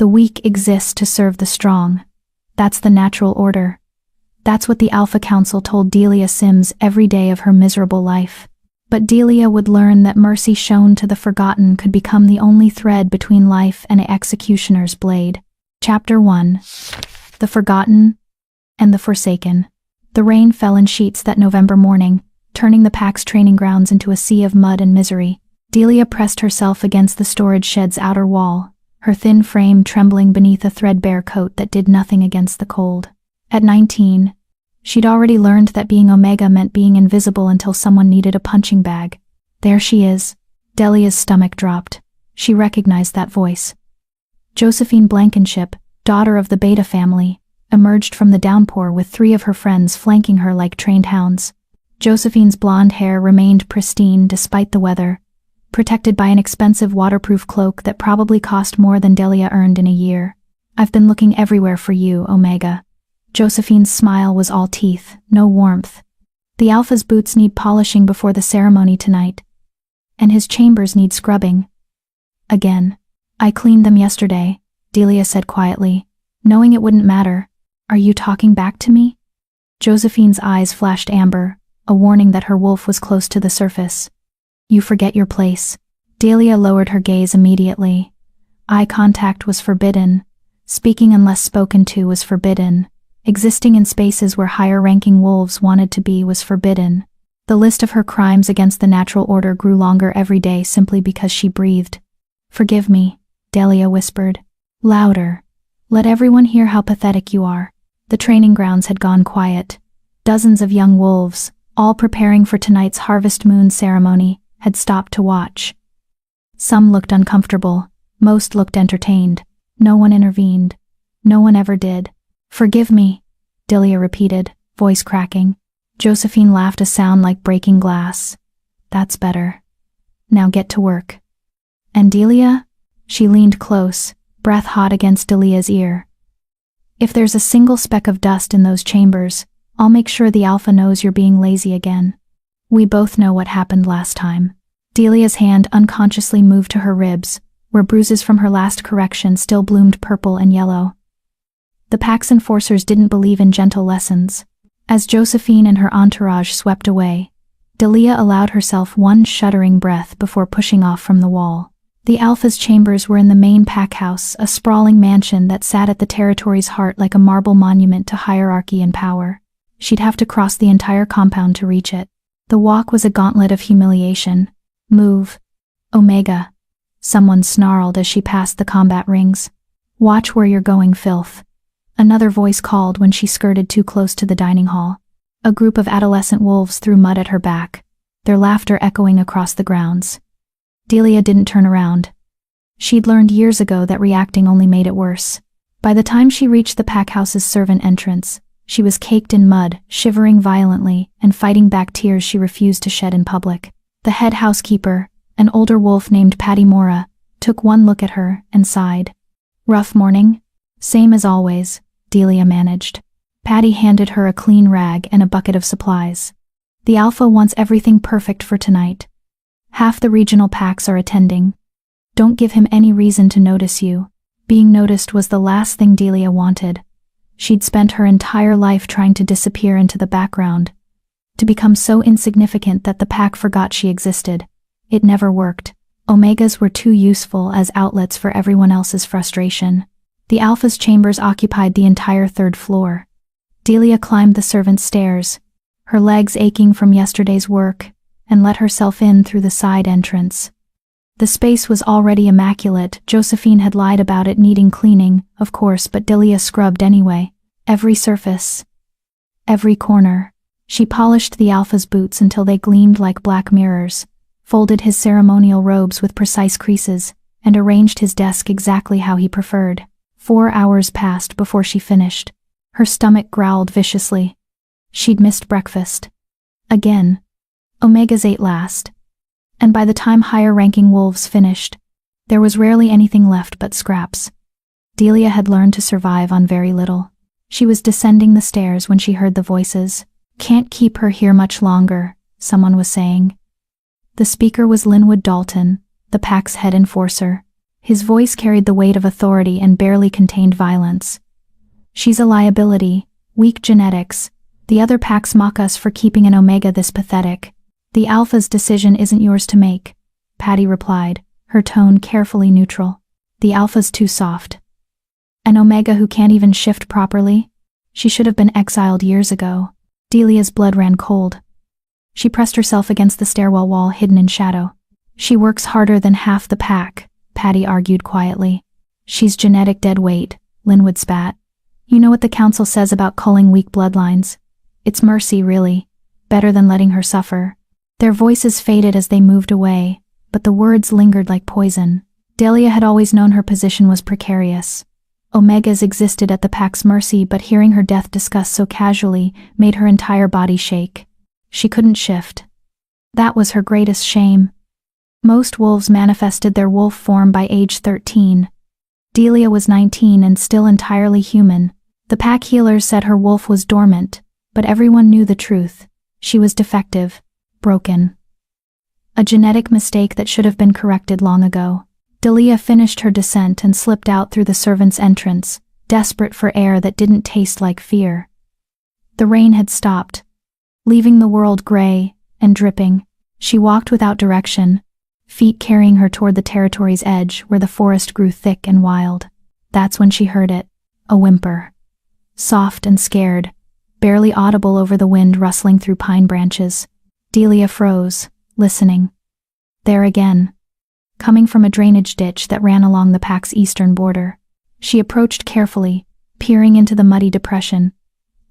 The weak exist to serve the strong. That's the natural order. That's what the Alpha Council told Delia Sims every day of her miserable life. But Delia would learn that mercy shown to the forgotten could become the only thread between life and an executioner's blade. Chapter 1. The Forgotten and the Forsaken. The rain fell in sheets that November morning, turning the pack's training grounds into a sea of mud and misery. Delia pressed herself against the storage shed's outer wall, her thin frame trembling beneath a threadbare coat that did nothing against the cold. At 19, she'd already learned that being Omega meant being invisible until someone needed a punching bag. There she is. Delia's stomach dropped. She recognized that voice. Josephine Blankenship, daughter of the Beta family, emerged from the downpour with 3 of her friends flanking her like trained hounds. Josephine's blonde hair remained pristine despite the weather, protected by an expensive waterproof cloak that probably cost more than Delia earned in a year. "I've been looking everywhere for you, Omega." Josephine's smile was all teeth, no warmth. "The Alpha's boots need polishing before the ceremony tonight. And his chambers need scrubbing. Again. I cleaned them yesterday," Delia said quietly, knowing it wouldn't matter. "Are you talking back to me?" Josephine's eyes flashed amber, a warning that her wolf was close to the surface. "You forget your place." Delia lowered her gaze immediately. Eye contact was forbidden. Speaking unless spoken to was forbidden. Existing in spaces where higher-ranking wolves wanted to be was forbidden. The list of her crimes against the natural order grew longer every day simply because she breathed. "Forgive me," Delia whispered. "Louder. Let everyone hear how pathetic you are." The training grounds had gone quiet. Dozens of young wolves, all preparing for tonight's harvest moon ceremony, had stopped to watch. Some looked uncomfortable, most looked entertained. No one intervened. No one ever did. "Forgive me," Delia repeated, voice cracking. Josephine laughed a sound like breaking glass. "That's better. Now get to work." "And Delia?" She leaned close, breath hot against Delia's ear. "If there's a single speck of dust in those chambers, I'll make sure the Alpha knows you're being lazy again. We both know what happened last time." Delia's hand unconsciously moved to her ribs, where bruises from her last correction still bloomed purple and yellow. The pack's enforcers didn't believe in gentle lessons. As Josephine and her entourage swept away, Delia allowed herself one shuddering breath before pushing off from the wall. The Alpha's chambers were in the main pack house, a sprawling mansion that sat at the territory's heart like a marble monument to hierarchy and power. She'd have to cross the entire compound to reach it. The walk was a gauntlet of humiliation. "Move, Omega," someone snarled as she passed the combat rings. "Watch where you're going, filth." Another voice called when she skirted too close to the dining hall. A group of adolescent wolves threw mud at her back, their laughter echoing across the grounds. Delia didn't turn around. She'd learned years ago that reacting only made it worse. By the time she reached the packhouse's servant entrance, she was caked in mud, shivering violently, and fighting back tears she refused to shed in public. The head housekeeper, an older wolf named Patty Mora, took one look at her and sighed. "Rough morning?" "Same as always," Delia managed. Patty handed her a clean rag and a bucket of supplies. "The Alpha wants everything perfect for tonight. Half the regional packs are attending. Don't give him any reason to notice you." Being noticed was the last thing Delia wanted. She'd spent her entire life trying to disappear into the background, to become so insignificant that the pack forgot she existed. It never worked. Omegas were too useful as outlets for everyone else's frustration. The Alpha's chambers occupied the entire 3rd floor. Delia climbed the servants' stairs, her legs aching from yesterday's work, and let herself in through the side entrance. The space was already immaculate. Josephine had lied about it needing cleaning, of course, but Delia scrubbed anyway. Every surface, every corner. She polished the Alpha's boots until they gleamed like black mirrors, folded his ceremonial robes with precise creases, and arranged his desk exactly how he preferred. 4 hours passed before she finished. Her stomach growled viciously. She'd missed breakfast. Again. Omegas ate last. And by the time higher-ranking wolves finished, there was rarely anything left but scraps. Delia had learned to survive on very little. She was descending the stairs when she heard the voices. "Can't keep her here much longer," someone was saying. The speaker was Linwood Dalton, the pack's head enforcer. His voice carried the weight of authority and barely contained violence. "She's a liability, weak genetics. The other packs mock us for keeping an Omega this pathetic. The Alpha's decision isn't yours to make," Patty replied, her tone carefully neutral. "The Alpha's too soft. An Omega who can't even shift properly? She should have been exiled years ago." Delia's blood ran cold. She pressed herself against the stairwell wall hidden in shadow. "She works harder than half the pack," Patty argued quietly. "She's genetic dead weight," Linwood spat. "You know what the council says about culling weak bloodlines? It's mercy, really. Better than letting her suffer." Their voices faded as they moved away, but the words lingered like poison. Delia had always known her position was precarious. Omegas existed at the pack's mercy, but hearing her death discussed so casually made her entire body shake. She couldn't shift. That was her greatest shame. Most wolves manifested their wolf form by age 13. Delia was 19 and still entirely human. The pack healers said her wolf was dormant, but everyone knew the truth. She was defective, broken. A genetic mistake that should have been corrected long ago. Delia finished her descent and slipped out through the servants' entrance, desperate for air that didn't taste like fear. The rain had stopped, leaving the world gray and dripping. She walked without direction, feet carrying her toward the territory's edge where the forest grew thick and wild. That's when she heard it, a whimper. Soft and scared, barely audible over the wind rustling through pine branches. Delia froze, listening. There again, coming from a drainage ditch that ran along the pack's eastern border. She approached carefully, peering into the muddy depression.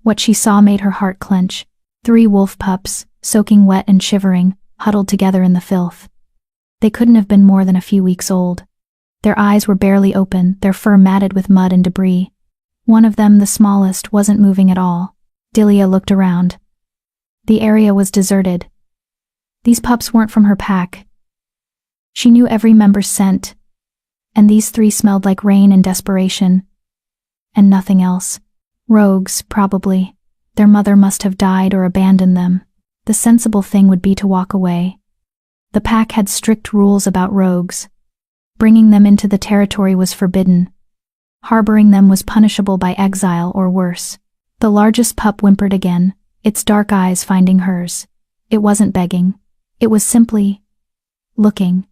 What she saw made her heart clench. 3 wolf pups, soaking wet and shivering, huddled together in the filth. They couldn't have been more than a few weeks old. Their eyes were barely open, their fur matted with mud and debris. One of them, the smallest, wasn't moving at all. Delia looked around. The area was deserted. These pups weren't from her pack. She knew every member's scent, and these 3 smelled like rain and desperation. And nothing else. Rogues, probably. Their mother must have died or abandoned them. The sensible thing would be to walk away. The pack had strict rules about rogues. Bringing them into the territory was forbidden. Harboring them was punishable by exile or worse. The largest pup whimpered again, its dark eyes finding hers. It wasn't begging. It was simply looking,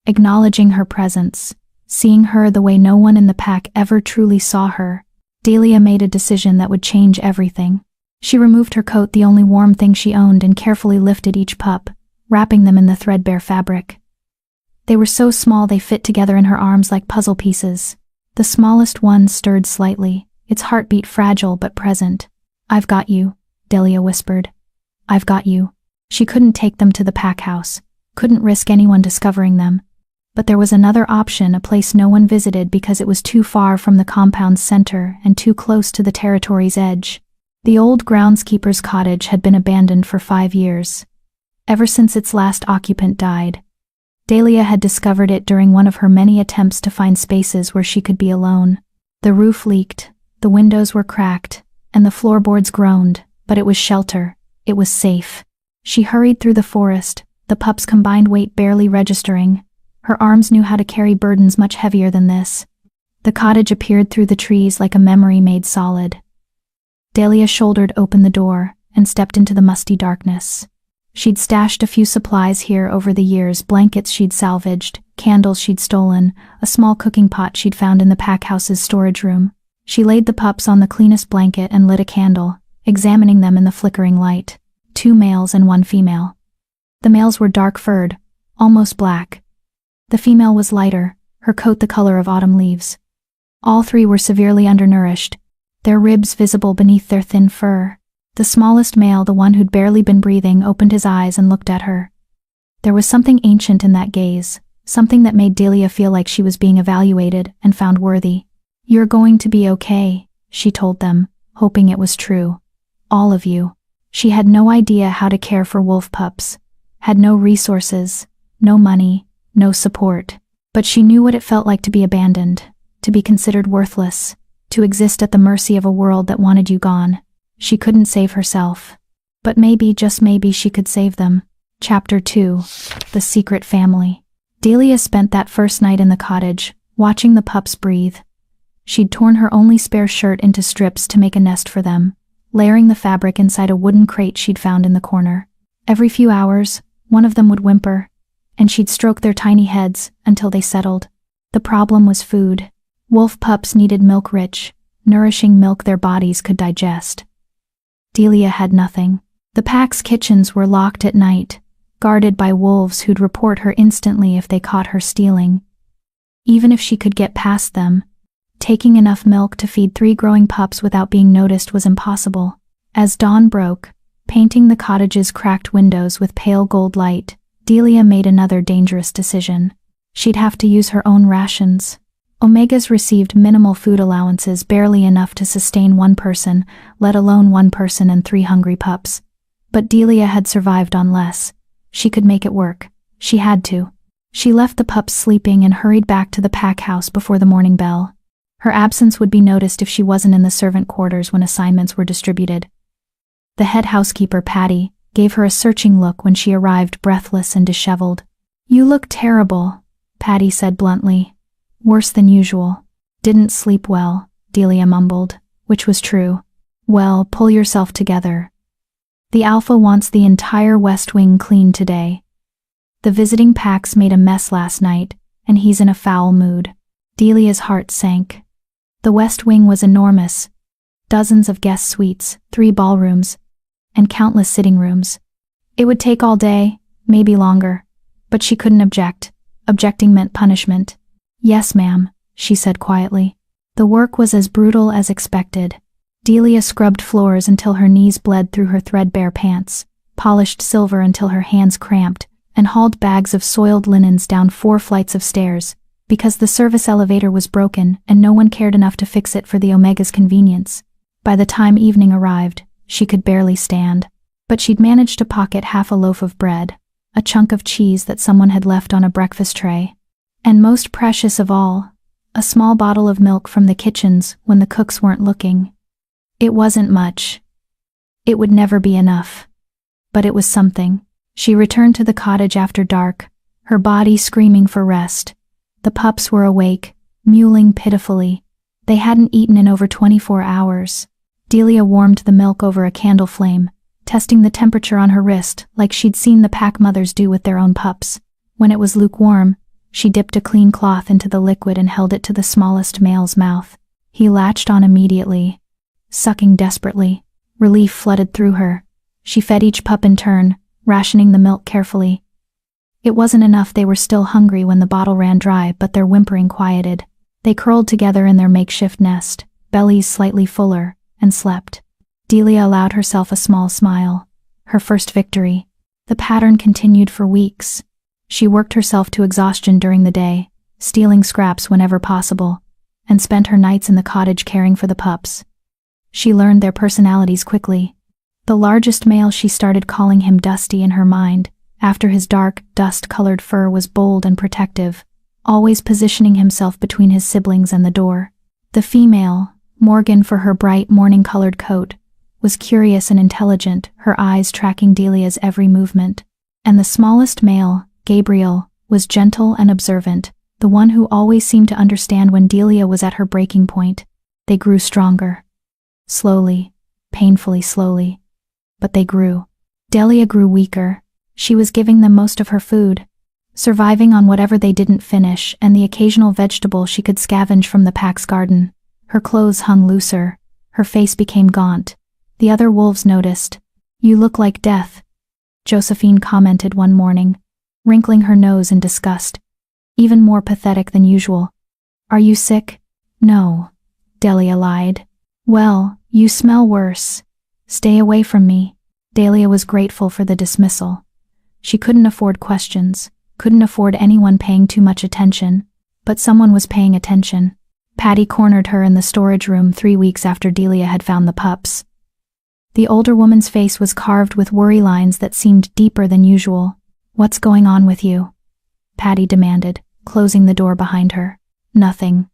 acknowledging her presence, seeing her the way no one in the pack ever truly saw her. Delia made a decision that would change everything. She removed her coat, the only warm thing she owned, and carefully lifted each pup, wrapping them in the threadbare fabric. They were so small they fit together in her arms like puzzle pieces. The smallest one stirred slightly, its heartbeat fragile but present. "I've got you," Delia whispered. "I've got you." She couldn't take them to the pack house, couldn't risk anyone discovering them. But there was another option, a place no one visited because it was too far from the compound's center and too close to the territory's edge. The old groundskeeper's cottage had been abandoned for 5 years. Ever since its last occupant died. Delia had discovered it during one of her many attempts to find spaces where she could be alone. The roof leaked, the windows were cracked, and the floorboards groaned, but it was shelter, it was safe. She hurried through the forest, the pup's combined weight barely registering. Her arms knew how to carry burdens much heavier than this. The cottage appeared through the trees like a memory made solid. Delia shouldered open the door and stepped into the musty darkness. She'd stashed a few supplies here over the years, blankets she'd salvaged, candles she'd stolen, a small cooking pot she'd found in the packhouse's storage room. She laid the pups on the cleanest blanket and lit a candle, examining them in the flickering light. 2 males and 1 female. The males were dark-furred, almost black. The female was lighter, her coat the color of autumn leaves. All 3 were severely undernourished, their ribs visible beneath their thin fur. The smallest male, the one who'd barely been breathing, opened his eyes and looked at her. There was something ancient in that gaze, something that made Delia feel like she was being evaluated and found worthy. "You're going to be okay," she told them, hoping it was true. "All of you." She had no idea how to care for wolf pups, had no resources, no money, no support. But she knew what it felt like to be abandoned, to be considered worthless, to exist at the mercy of a world that wanted you gone. She couldn't save herself. But maybe, just maybe, she could save them. Chapter 2. The Secret Family. Delia spent that first night in the cottage, watching the pups breathe. She'd torn her only spare shirt into strips to make a nest for them, layering the fabric inside a wooden crate she'd found in the corner. Every few hours, one of them would whimper, and she'd stroke their tiny heads until they settled. The problem was food. Wolf pups needed milk-rich, nourishing milk their bodies could digest. Delia had nothing. The pack's kitchens were locked at night, guarded by wolves who'd report her instantly if they caught her stealing. Even if she could get past them, taking enough milk to feed 3 growing pups without being noticed was impossible. As dawn broke, painting the cottage's cracked windows with pale gold light, Delia made another dangerous decision. She'd have to use her own rations. Omegas received minimal food allowances, barely enough to sustain one person, let alone one person and 3 hungry pups. But Delia had survived on less. She could make it work. She had to. She left the pups sleeping and hurried back to the pack house before the morning bell. Her absence would be noticed if she wasn't in the servant quarters when assignments were distributed. The head housekeeper, Patty, gave her a searching look when she arrived, breathless and disheveled. "You look terrible," Patty said bluntly. "Worse than usual." "Didn't sleep well," Delia mumbled, which was true. "Well, pull yourself together. The Alpha wants the entire West Wing cleaned today. The visiting packs made a mess last night, and he's in a foul mood." Delia's heart sank. The West Wing was enormous. Dozens of guest suites, 3 ballrooms, and countless sitting rooms. It would take all day, maybe longer, but she couldn't object. Objecting meant punishment. "Yes, ma'am," she said quietly. The work was as brutal as expected. Delia scrubbed floors until her knees bled through her threadbare pants, polished silver until her hands cramped, and hauled bags of soiled linens down 4 flights of stairs, because the service elevator was broken and no one cared enough to fix it for the Omega's convenience. By the time evening arrived, she could barely stand. But she'd managed to pocket half a loaf of bread, a chunk of cheese that someone had left on a breakfast tray, and most precious of all, a small bottle of milk from the kitchens when the cooks weren't looking. It wasn't much. It would never be enough. But it was something. She returned to the cottage after dark, her body screaming for rest. The pups were awake, mewling pitifully. They hadn't eaten in over 24 hours. Delia warmed the milk over a candle flame, testing the temperature on her wrist like she'd seen the pack mothers do with their own pups. When it was lukewarm, she dipped a clean cloth into the liquid and held it to the smallest male's mouth. He latched on immediately, sucking desperately. Relief flooded through her. She fed each pup in turn, rationing the milk carefully. It wasn't enough. They were still hungry when the bottle ran dry, but their whimpering quieted. They curled together in their makeshift nest, bellies slightly fuller, and slept. Delia allowed herself a small smile. Her first victory. The pattern continued for weeks. She worked herself to exhaustion during the day, stealing scraps whenever possible, and spent her nights in the cottage caring for the pups. She learned their personalities quickly. The largest male, she started calling him Dusty in her mind, after his dark, dust-colored fur was bold and protective, always positioning himself between his siblings and the door. The female, Morgan, for her bright morning-colored coat, was curious and intelligent, her eyes tracking Delia's every movement. And the smallest male, Gabriel, was gentle and observant, the one who always seemed to understand when Delia was at her breaking point. They grew stronger. Slowly, painfully slowly. But they grew. Delia grew weaker. She was giving them most of her food, surviving on whatever they didn't finish and the occasional vegetable she could scavenge from the pack's garden. Her clothes hung looser. Her face became gaunt. The other wolves noticed. "You look like death," Josephine commented one morning, wrinkling her nose in disgust. Even more pathetic than usual. "Are you sick?" "No," Delia lied. "Well, you smell worse. Stay away from me." Delia was grateful for the dismissal. She couldn't afford questions, couldn't afford anyone paying too much attention, but someone was paying attention. Patty cornered her in the storage room 3 weeks after Delia had found the pups. The older woman's face was carved with worry lines that seemed deeper than usual. "What's going on with you?" Patty demanded, closing the door behind her. "Nothing.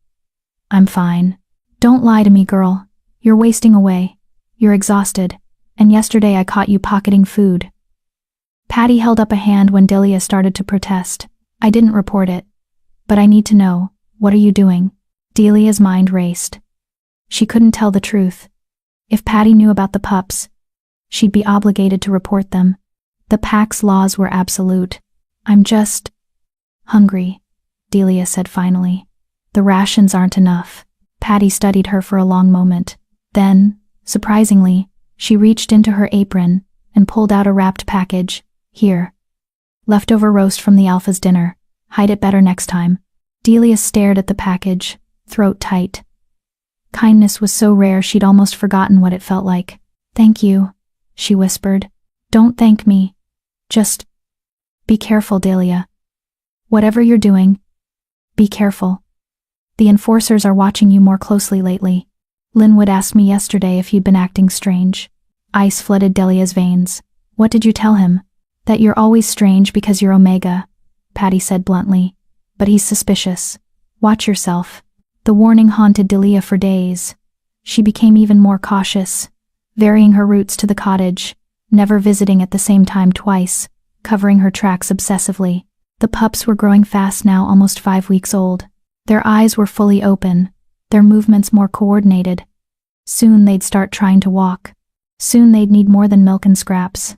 I'm fine." "Don't lie to me, girl. You're wasting away. You're exhausted, and yesterday I caught you pocketing food." Patty held up a hand when Delia started to protest. "I didn't report it. But I need to know, What are you doing? Delia's mind raced. She couldn't tell the truth. If Patty knew about the pups, she'd be obligated to report them. The pack's laws were absolute. I'm just hungry, Delia said finally. The rations aren't enough. Patty studied her for a long moment. Then, surprisingly, she reached into her apron and pulled out a wrapped package. Here. Leftover roast from the Alpha's dinner. Hide it better next time. Delia stared at the package, throat tight. Kindness was so rare she'd almost forgotten what it felt like. Thank you, she whispered. Don't thank me. Just be careful, Delia. Whatever you're doing, be careful. The enforcers are watching you more closely lately. Linwood asked me yesterday if you'd been acting strange. Ice flooded Delia's veins. What did you tell him? That you're always strange because you're Omega, Patty said bluntly. But he's suspicious. Watch yourself. The warning haunted Delia for days. She became even more cautious, varying her routes to the cottage, never visiting at the same time twice, covering her tracks obsessively. The pups were growing fast now, almost 5 weeks old. Their eyes were fully open, their movements more coordinated. Soon they'd start trying to walk. Soon they'd need more than milk and scraps.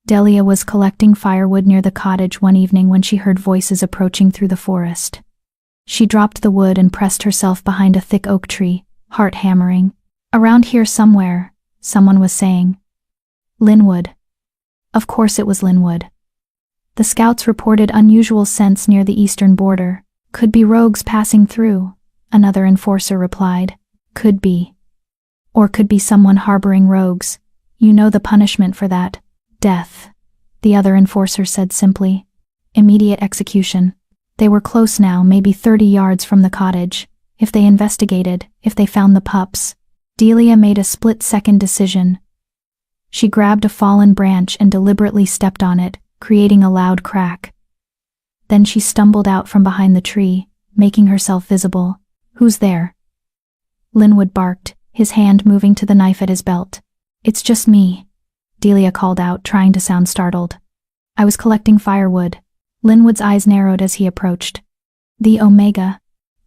Delia was collecting firewood near the cottage one evening when she heard voices approaching through the forest. She dropped the wood and pressed herself behind a thick oak tree, heart hammering. Around here somewhere, someone was saying. Linwood. Of course it was Linwood. The scouts reported unusual scents near the eastern border. Could be rogues passing through, another enforcer replied. Could be. Or could be someone harboring rogues. You know the punishment for that. Death. The other enforcer said simply. Immediate execution. They were close now, maybe 30 yards from the cottage. If they investigated, if they found the pups. Delia made a split-second decision. She grabbed a fallen branch and deliberately stepped on it, creating a loud crack. Then she stumbled out from behind the tree, making herself visible. Who's there? Linwood barked, his hand moving to the knife at his belt. It's just me, Delia called out, trying to sound startled. I was collecting firewood. Linwood's eyes narrowed as he approached. The Omega.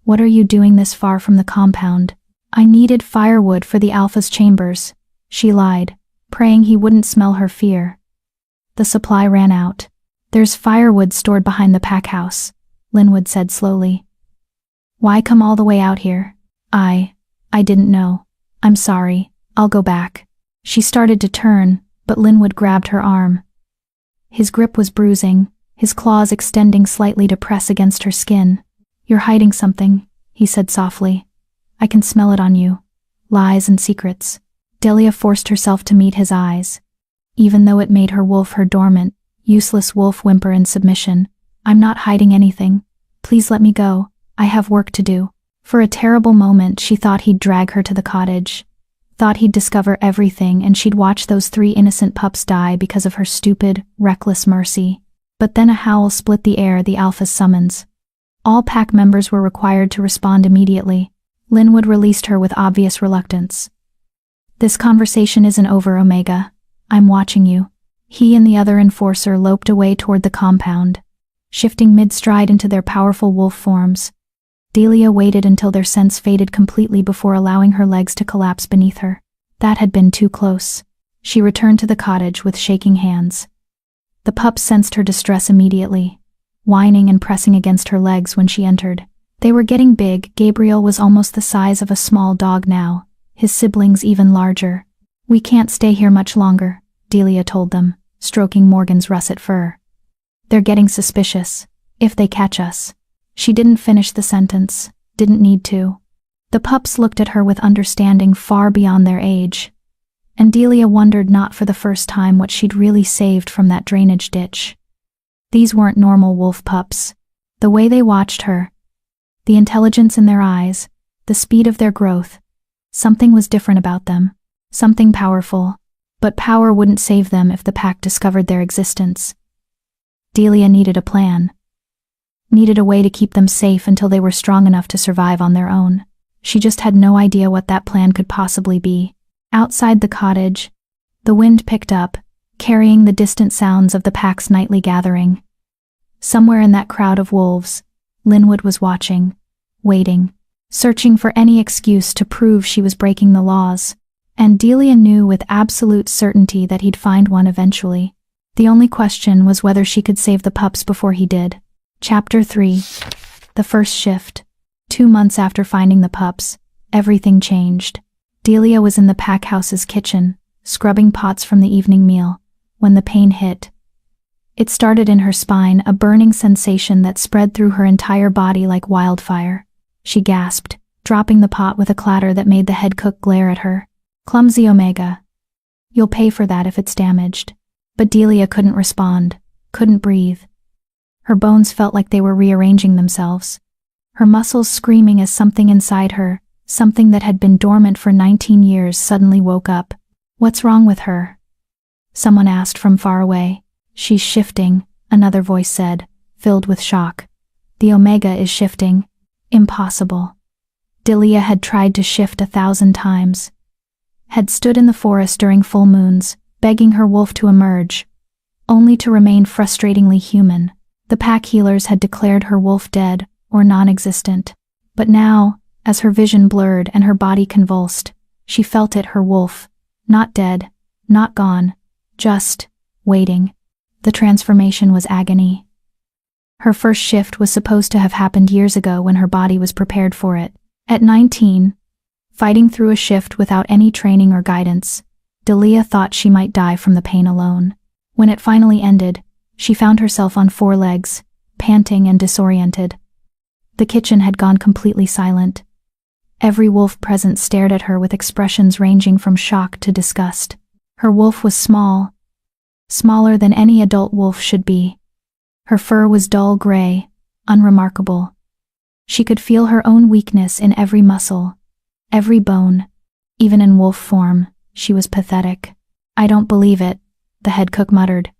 What are you doing this far from the compound? I needed firewood for the Alpha's chambers, she lied, praying he wouldn't smell her fear. The supply ran out. There's firewood stored behind the pack house, Linwood said slowly. Why come all the way out here? I didn't know. I'm sorry, I'll go back. She started to turn, but Linwood grabbed her arm. His grip was bruising, his claws extending slightly to press against her skin. You're hiding something, he said softly. I can smell it on you. Lies and secrets. Delia forced herself to meet his eyes. Even though it made her wolf her dormant, useless wolf whimper in submission. I'm not hiding anything. Please let me go. I have work to do. For a terrible moment she thought he'd drag her to the cottage. Thought he'd discover everything and she'd watch those 3 innocent pups die because of her stupid, reckless mercy. But then a howl split the air, the Alpha's summons. All pack members were required to respond immediately. Linwood released her with obvious reluctance. This conversation isn't over, Omega. I'm watching you. He and the other enforcer loped away toward the compound, shifting mid-stride into their powerful wolf forms. Delia waited until their sense faded completely before allowing her legs to collapse beneath her. That had been too close. She returned to the cottage with shaking hands. The pups sensed her distress immediately, whining and pressing against her legs when she entered. They were getting big. Gabriel was almost the size of a small dog now, his siblings even larger. We can't stay here much longer, Delia told them, stroking Morgan's russet fur. They're getting suspicious. If they catch us. She didn't finish the sentence, didn't need to. The pups looked at her with understanding far beyond their age. And Delia wondered not for the first time what she'd really saved from that drainage ditch. These weren't normal wolf pups. The way they watched her, the intelligence in their eyes, the speed of their growth, something was different about them. Something powerful. But power wouldn't save them if the pack discovered their existence. Delia needed a plan. Needed a way to keep them safe until they were strong enough to survive on their own. She just had no idea what that plan could possibly be. Outside the cottage, the wind picked up, carrying the distant sounds of the pack's nightly gathering. Somewhere in that crowd of wolves, Linwood was watching. waiting, searching for any excuse to prove she was breaking the laws. And Delia knew with absolute certainty that he'd find one eventually. The only question was whether she could save the pups before he did. Chapter 3. The first shift. 2 months after finding the pups, everything changed. Delia was in the pack house's kitchen, scrubbing pots from the evening meal, when the pain hit. It started in her spine, a burning sensation that spread through her entire body like wildfire. She gasped, dropping the pot with a clatter that made the head cook glare at her. "Clumsy Omega. You'll pay for that if it's damaged." But Delia couldn't respond, couldn't breathe. Her bones felt like they were rearranging themselves. Her muscles screaming as something inside her, something that had been dormant for 19 years, suddenly woke up. "What's wrong with her?" someone asked from far away. "She's shifting," another voice said, filled with shock. "The Omega is shifting." Impossible. Delia had tried to shift 1,000 times. Had stood in the forest during full moons, begging her wolf to emerge, only to remain frustratingly human. The pack healers had declared her wolf dead or non-existent. But now, as her vision blurred and her body convulsed, she felt it, her wolf, not dead, not gone, just waiting. The transformation was agony. Her first shift was supposed to have happened years ago when her body was prepared for it. At 19, fighting through a shift without any training or guidance, Delia thought she might die from the pain alone. When it finally ended, she found herself on 4 legs, panting and disoriented. The kitchen had gone completely silent. Every wolf present stared at her with expressions ranging from shock to disgust. Her wolf was small, smaller than any adult wolf should be. Her fur was dull gray, unremarkable. She could feel her own weakness in every muscle, every bone. Even in wolf form, she was pathetic. "I don't believe it," the head cook muttered.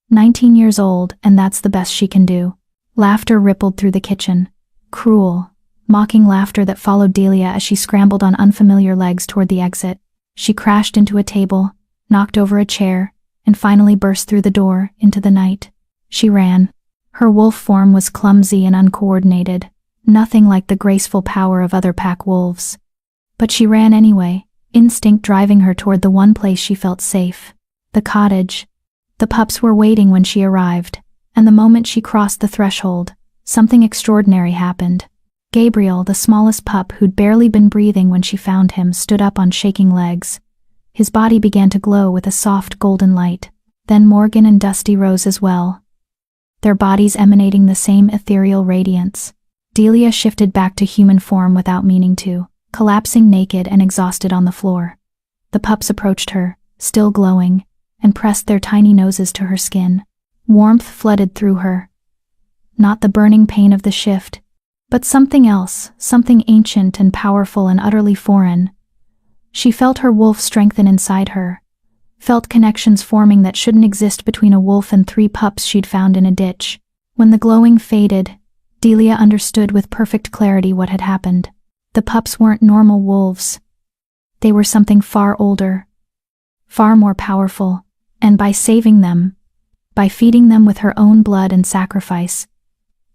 19 years old, and that's the best she can do. Laughter rippled through the kitchen. Cruel, mocking laughter that followed Delia as she scrambled on unfamiliar legs toward the exit. She crashed into a table, knocked over a chair, and finally burst through the door into the night. She ran. Her wolf form was clumsy and uncoordinated, nothing like the graceful power of other pack wolves. But she ran anyway, instinct driving her toward the one place she felt safe. The cottage. The pups were waiting when she arrived, and the moment she crossed the threshold, something extraordinary happened. Gabriel, the smallest pup who'd barely been breathing when she found him, stood up on shaking legs. His body began to glow with a soft golden light. Then Morgan and Dusty rose as well, their bodies emanating the same ethereal radiance. Delia shifted back to human form without meaning to, collapsing naked and exhausted on the floor. The pups approached her, still glowing, and pressed their tiny noses to her skin. Warmth flooded through her. Not the burning pain of the shift, but something else, something ancient and powerful and utterly foreign. She felt her wolf strengthen inside her, felt connections forming that shouldn't exist between a wolf and 3 pups she'd found in a ditch. When the glowing faded, Delia understood with perfect clarity what had happened. The pups weren't normal wolves. They were something far older, far more powerful, and by saving them, by feeding them with her own blood and sacrifice,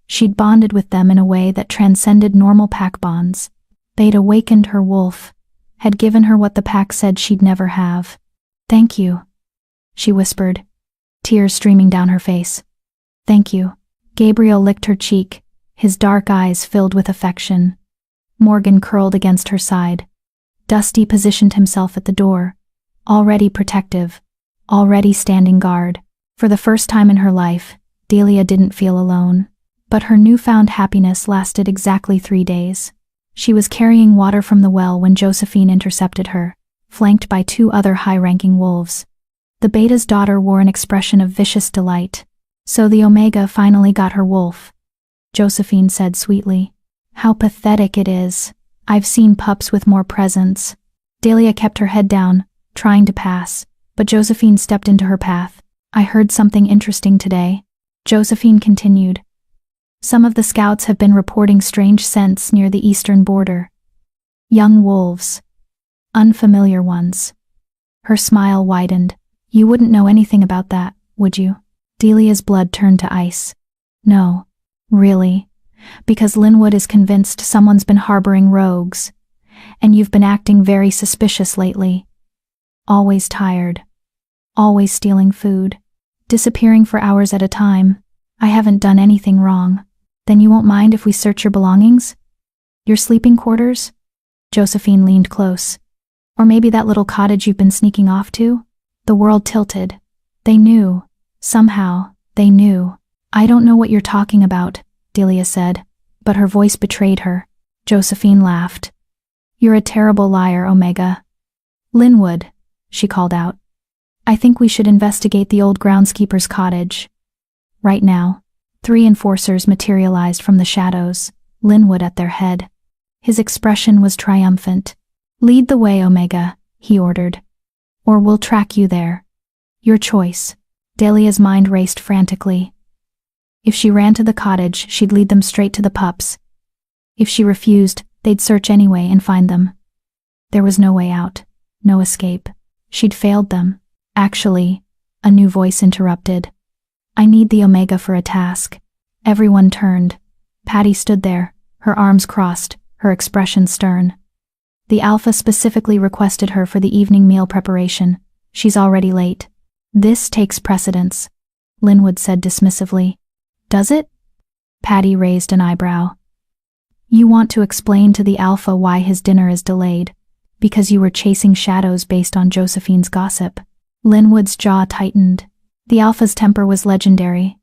she'd bonded with them in a way that transcended normal pack bonds. They'd awakened her wolf, had given her what the pack said she'd never have. "Thank you," she whispered, tears streaming down her face. "Thank you." Gabriel licked her cheek, his dark eyes filled with affection. Morgan curled against her side. Dusty positioned himself at the door, already protective, already standing guard. For the first time in her life, Delia didn't feel alone. But her newfound happiness lasted exactly 3 days. She was carrying water from the well when Josephine intercepted her, flanked by 2 other high-ranking wolves. The beta's daughter wore an expression of vicious delight. "So the Omega finally got her wolf," Josephine said sweetly. "How pathetic it is. I've seen pups with more presence." Delia kept her head down, trying to pass, but Josephine stepped into her path. "I heard something interesting today," Josephine continued. "Some of the scouts have been reporting strange scents near the eastern border. Young wolves. Unfamiliar ones." Her smile widened. "You wouldn't know anything about that, would you?" Delia's blood turned to ice. "No. Really? Because Linwood is convinced someone's been harboring rogues, and you've been acting very suspicious lately. Always tired. Always stealing food. Disappearing for hours at a time. I haven't done anything wrong. Then you won't mind if we search your belongings? Your sleeping quarters? Josephine leaned close. Or maybe that little cottage you've been sneaking off to? The world tilted. They knew. Somehow, they knew. I don't know what you're talking about, Delia said, but her voice betrayed her. Josephine laughed. You're a terrible liar, Omega. Linwood, she called out. I think we should investigate the old groundskeeper's cottage. Right now. 3 enforcers materialized from the shadows, Linwood at their head. His expression was triumphant. Lead the way, Omega, he ordered. Or we'll track you there. Your choice. Delia's mind raced frantically. If she ran to the cottage, she'd lead them straight to the pups. If she refused, they'd search anyway and find them. There was no way out, no escape. She'd failed them. Actually, a new voice interrupted. I need the Omega for a task. Everyone turned. Patty stood there, her arms crossed, her expression stern. The Alpha specifically requested her for the evening meal preparation. She's already late. This takes precedence, Linwood said dismissively. Does it? Patty raised an eyebrow. You want to explain to the Alpha why his dinner is delayed, because you were chasing shadows based on Josephine's gossip. Linwood's jaw tightened. The Alpha's temper was legendary,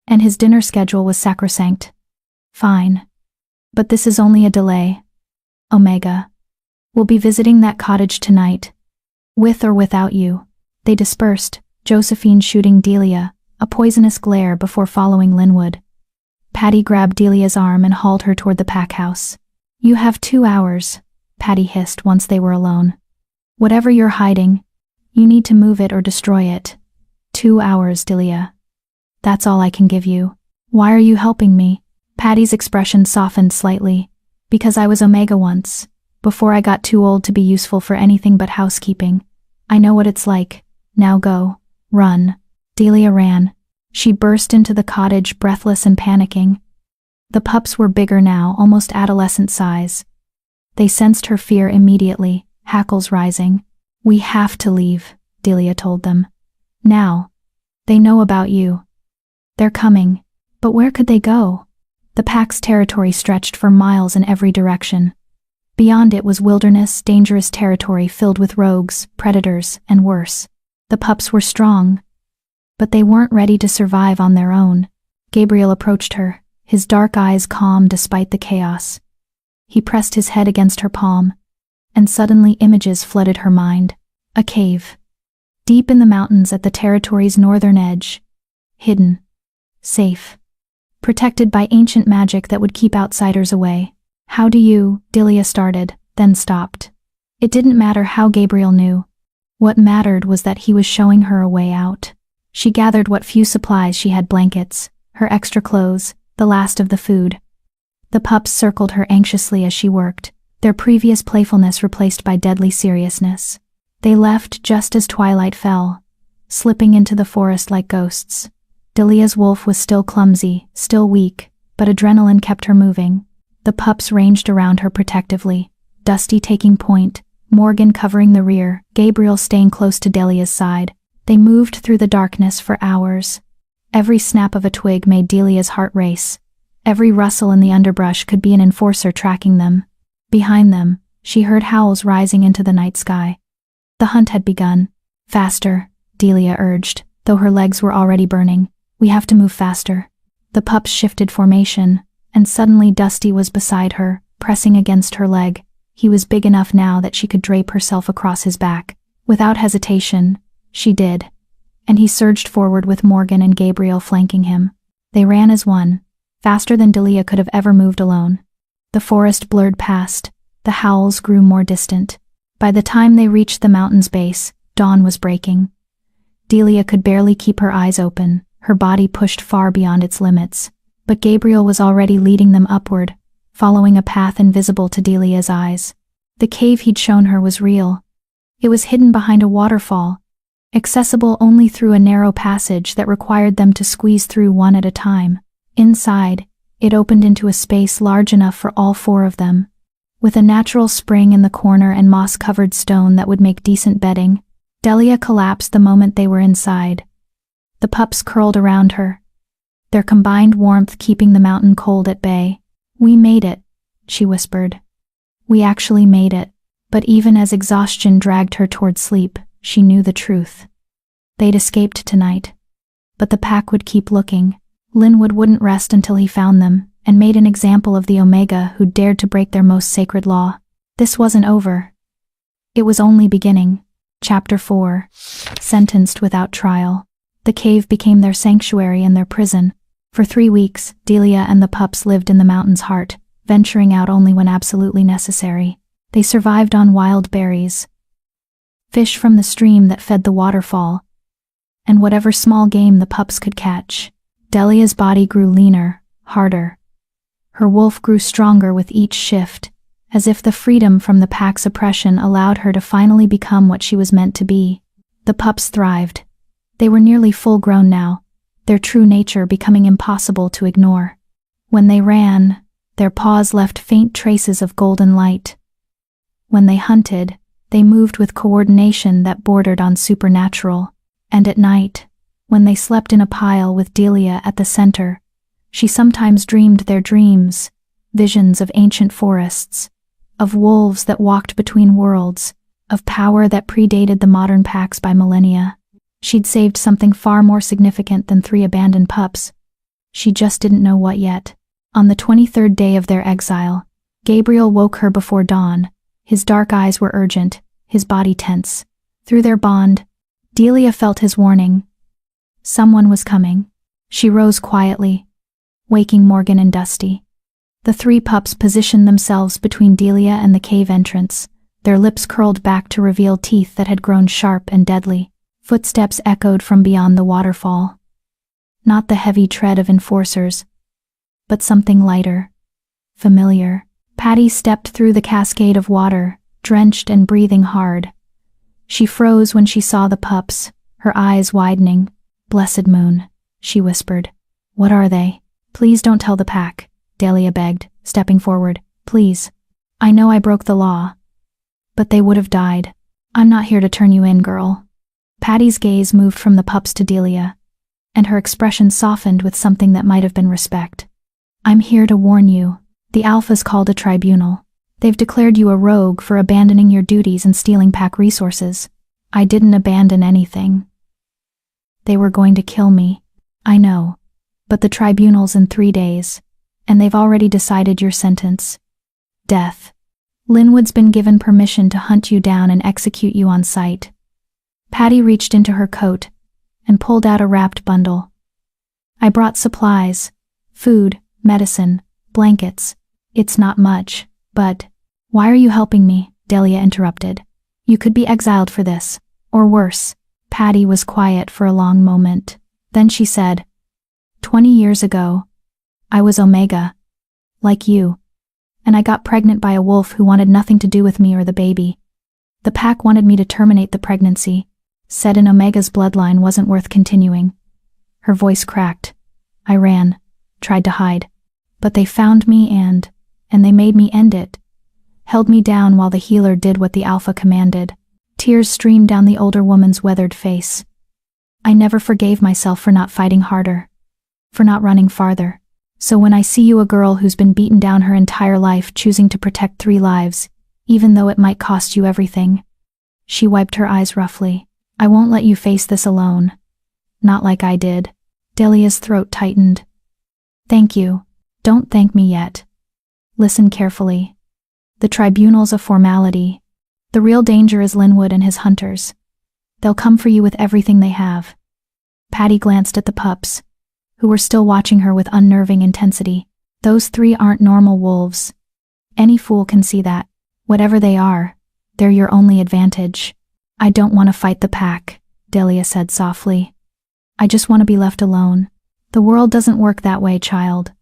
and his dinner schedule was sacrosanct. Fine. But this is only a delay. Omega. We'll be visiting that cottage tonight. With or without you. They dispersed, Josephine shooting Delia a poisonous glare before following Linwood. Patty grabbed Delia's arm and hauled her toward the pack house. You have 2 hours, Patty hissed once they were alone. Whatever you're hiding, you need to move it or destroy it. 2 hours, Delia. That's all I can give you. Why are you helping me? Patty's expression softened slightly. Because I was Omega once, before I got too old to be useful for anything but housekeeping. I know what it's like. Now go. Run. Delia ran. She burst into the cottage, breathless and panicking. The pups were bigger now, almost adolescent size. They sensed her fear immediately, hackles rising. We have to leave, Delia told them. Now. They know about you. They're coming. But where could they go? The pack's territory stretched for miles in every direction. Beyond it was wilderness, dangerous territory filled with rogues, predators, and worse. The pups were strong, but they weren't ready to survive on their own. Gabriel approached her, his dark eyes calm despite the chaos. He pressed his head against her palm, and suddenly images flooded her mind. A cave. Deep in the mountains at the territory's northern edge. Hidden. Safe. Protected by ancient magic that would keep outsiders away. How do you, Delia started, then stopped. It didn't matter how Gabriel knew. What mattered was that he was showing her a way out. She gathered what few supplies she had: blankets, her extra clothes, the last of the food. The pups circled her anxiously as she worked, their previous playfulness replaced by deadly seriousness. They left just as twilight fell, slipping into the forest like ghosts. Delia's wolf was still clumsy, still weak, but adrenaline kept her moving. The pups ranged around her protectively, Dusty taking point, Morgan covering the rear, Gabriel staying close to Delia's side. They moved through the darkness for hours. Every snap of a twig made Delia's heart race. Every rustle in the underbrush could be an enforcer tracking them. Behind them, she heard howls rising into the night sky. The hunt had begun. Faster, Delia urged, though her legs were already burning. We have to move faster. The pups shifted formation, and suddenly Dusty was beside her, pressing against her leg. He was big enough now that she could drape herself across his back. Without hesitation, she did, and he surged forward with Morgan and Gabriel flanking him. They ran as one, faster than Delia could have ever moved alone. The forest blurred past, the howls grew more distant. By the time they reached the mountain's base, dawn was breaking. Delia could barely keep her eyes open, her body pushed far beyond its limits. But Gabriel was already leading them upward, following a path invisible to Delia's eyes. The cave he'd shown her was real. It was hidden behind a waterfall, accessible only through a narrow passage that required them to squeeze through one at a time. Inside, It opened into a space large enough for all four of them. With a natural spring in the corner and moss-covered stone that would make decent bedding, Delia collapsed the moment they were inside. The pups curled around her, their combined warmth keeping the mountain cold at bay. "We made it," she whispered. "We actually made it." But even as exhaustion dragged her toward sleep, she knew the truth. They'd escaped tonight. But the pack would keep looking. Linwood wouldn't rest until he found them, and made an example of the Omega who dared to break their most sacred law. This wasn't over. It was only beginning. Chapter 4. Sentenced without trial. The cave became their sanctuary and their prison. For 3 weeks, Delia and the pups lived in the mountain's heart, venturing out only when absolutely necessary. They survived on wild berries, fish from the stream that fed the waterfall, and whatever small game the pups could catch. Delia's body grew leaner, harder. Her wolf grew stronger with each shift, as if the freedom from the pack's oppression allowed her to finally become what she was meant to be. The pups thrived. They were nearly full-grown now, their true nature becoming impossible to ignore. When they ran, their paws left faint traces of golden light. When they hunted, they moved with coordination that bordered on supernatural. And at night, when they slept in a pile with Delia at the center, she sometimes dreamed their dreams, visions of ancient forests, of wolves that walked between worlds, of power that predated the modern packs by millennia. She'd saved something far more significant than 3 abandoned pups. She just didn't know what yet. On the 23rd day of their exile, Gabriel woke her before dawn. His dark eyes were urgent, his body tense. Through their bond, Delia felt his warning. Someone was coming. She rose quietly, waking Morgan and Dusty. The 3 pups positioned themselves between Delia and the cave entrance, their lips curled back to reveal teeth that had grown sharp and deadly. Footsteps echoed from beyond the waterfall. Not the heavy tread of enforcers, but something lighter, familiar. Patty stepped through the cascade of water, drenched and breathing hard. She froze when she saw the pups, her eyes widening. "Blessed moon," she whispered. "What are they?" "Please don't tell the pack," Delia begged, stepping forward. "Please. I know I broke the law, but they would have died. I'm not here to turn you in, girl." Patty's gaze moved from the pups to Delia, and her expression softened with something that might have been respect. "I'm here to warn you. The Alphas called a tribunal. They've declared you a rogue for abandoning your duties and stealing pack resources." "I didn't abandon anything. They were going to kill me." "I know, but the tribunal's in 3 days, and they've already decided your sentence. Death. Linwood's been given permission to hunt you down and execute you on sight." Patty reached into her coat and pulled out a wrapped bundle. "I brought supplies, food, medicine, blankets. It's not much, but—" "Why are you helping me?" Delia interrupted. "You could be exiled for this, or worse." Patty was quiet for a long moment. Then she said, 20 years ago, I was Omega, like you, and I got pregnant by a wolf who wanted nothing to do with me or the baby. The pack wanted me to terminate the pregnancy, said an Omega's bloodline wasn't worth continuing." Her voice cracked. "I ran, tried to hide. But they found me and they made me end it. Held me down while the healer did what the Alpha commanded." Tears streamed down the older woman's weathered face. "I never forgave myself for not fighting harder, for not running farther. So when I see you, a girl who's been beaten down her entire life, choosing to protect 3 lives, even though it might cost you everything." She wiped her eyes roughly. "I won't let you face this alone. Not like I did." Delia's throat tightened. "Thank you. Don't thank me yet. Listen carefully. The tribunal's a formality. The real danger is Linwood and his hunters. They'll come for you with everything they have." Patty glanced at the pups, who were still watching her with unnerving intensity. "Those 3 aren't normal wolves. Any fool can see that. Whatever they are, they're your only advantage." "I don't want to fight the pack," Delia said softly. "I just want to be left alone. The world doesn't work that way, child.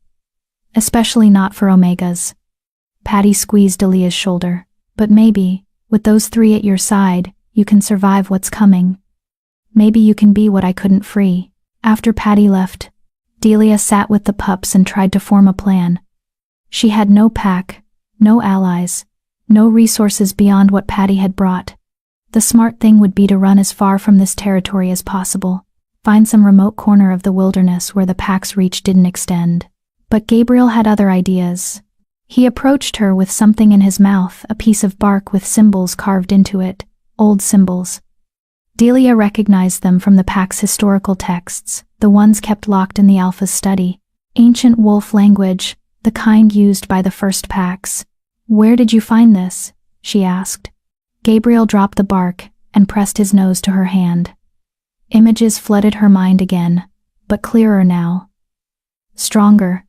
Especially not for Omegas." Patty squeezed Delia's shoulder. "But maybe, with those 3 at your side, you can survive what's coming. Maybe you can be what I couldn't free." After Patty left, Delia sat with the pups and tried to form a plan. She had no pack, no allies, no resources beyond what Patty had brought. The smart thing would be to run as far from this territory as possible, find some remote corner of the wilderness where the pack's reach didn't extend. But Gabriel had other ideas. He approached her with something in his mouth, a piece of bark with symbols carved into it, old symbols. Delia recognized them from the pack's historical texts, the ones kept locked in the Alpha's study. Ancient wolf language, the kind used by the first packs. "Where did you find this?" she asked. Gabriel dropped the bark and pressed his nose to her hand. Images flooded her mind again, but clearer now. Stronger.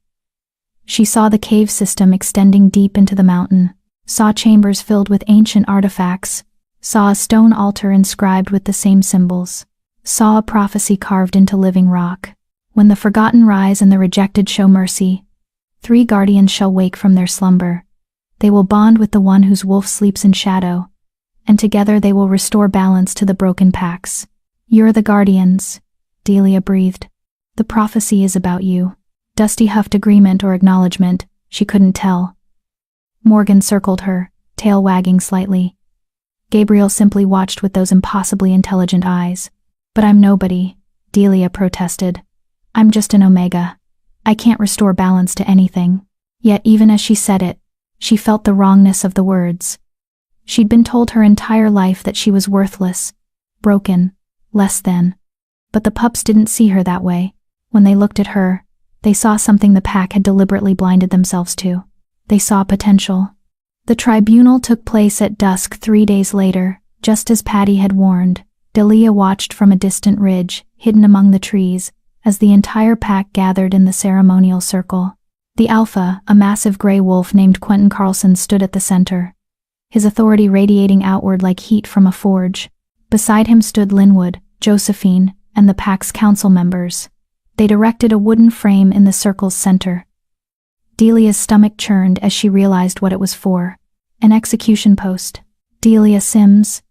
She saw the cave system extending deep into the mountain, saw chambers filled with ancient artifacts, saw a stone altar inscribed with the same symbols, saw a prophecy carved into living rock. When the forgotten rise and the rejected show mercy, 3 guardians shall wake from their slumber. They will bond with the one whose wolf sleeps in shadow, and together they will restore balance to the broken packs. "You're the guardians," Delia breathed. "The prophecy is about you." Dusty huffed agreement or acknowledgement, she couldn't tell. Morgan circled her, tail wagging slightly. Gabriel simply watched with those impossibly intelligent eyes. "But I'm nobody," Delia protested. "I'm just an omega. I can't restore balance to anything." Yet even as she said it, she felt the wrongness of the words. She'd been told her entire life that she was worthless, broken, less than. But the pups didn't see her that way. When they looked at her, they saw something the pack had deliberately blinded themselves to. They saw potential. The tribunal took place at dusk 3 days later, just as Patty had warned. Delia watched from a distant ridge, hidden among the trees, as the entire pack gathered in the ceremonial circle. The Alpha, a massive gray wolf named Quentin Carlson, stood at the center, his authority radiating outward like heat from a forge. Beside him stood Linwood, Josephine, and the pack's council members. They'd erected a wooden frame in the circle's center. Delia's stomach churned as she realized what it was for. An execution post. "Delia Sims,"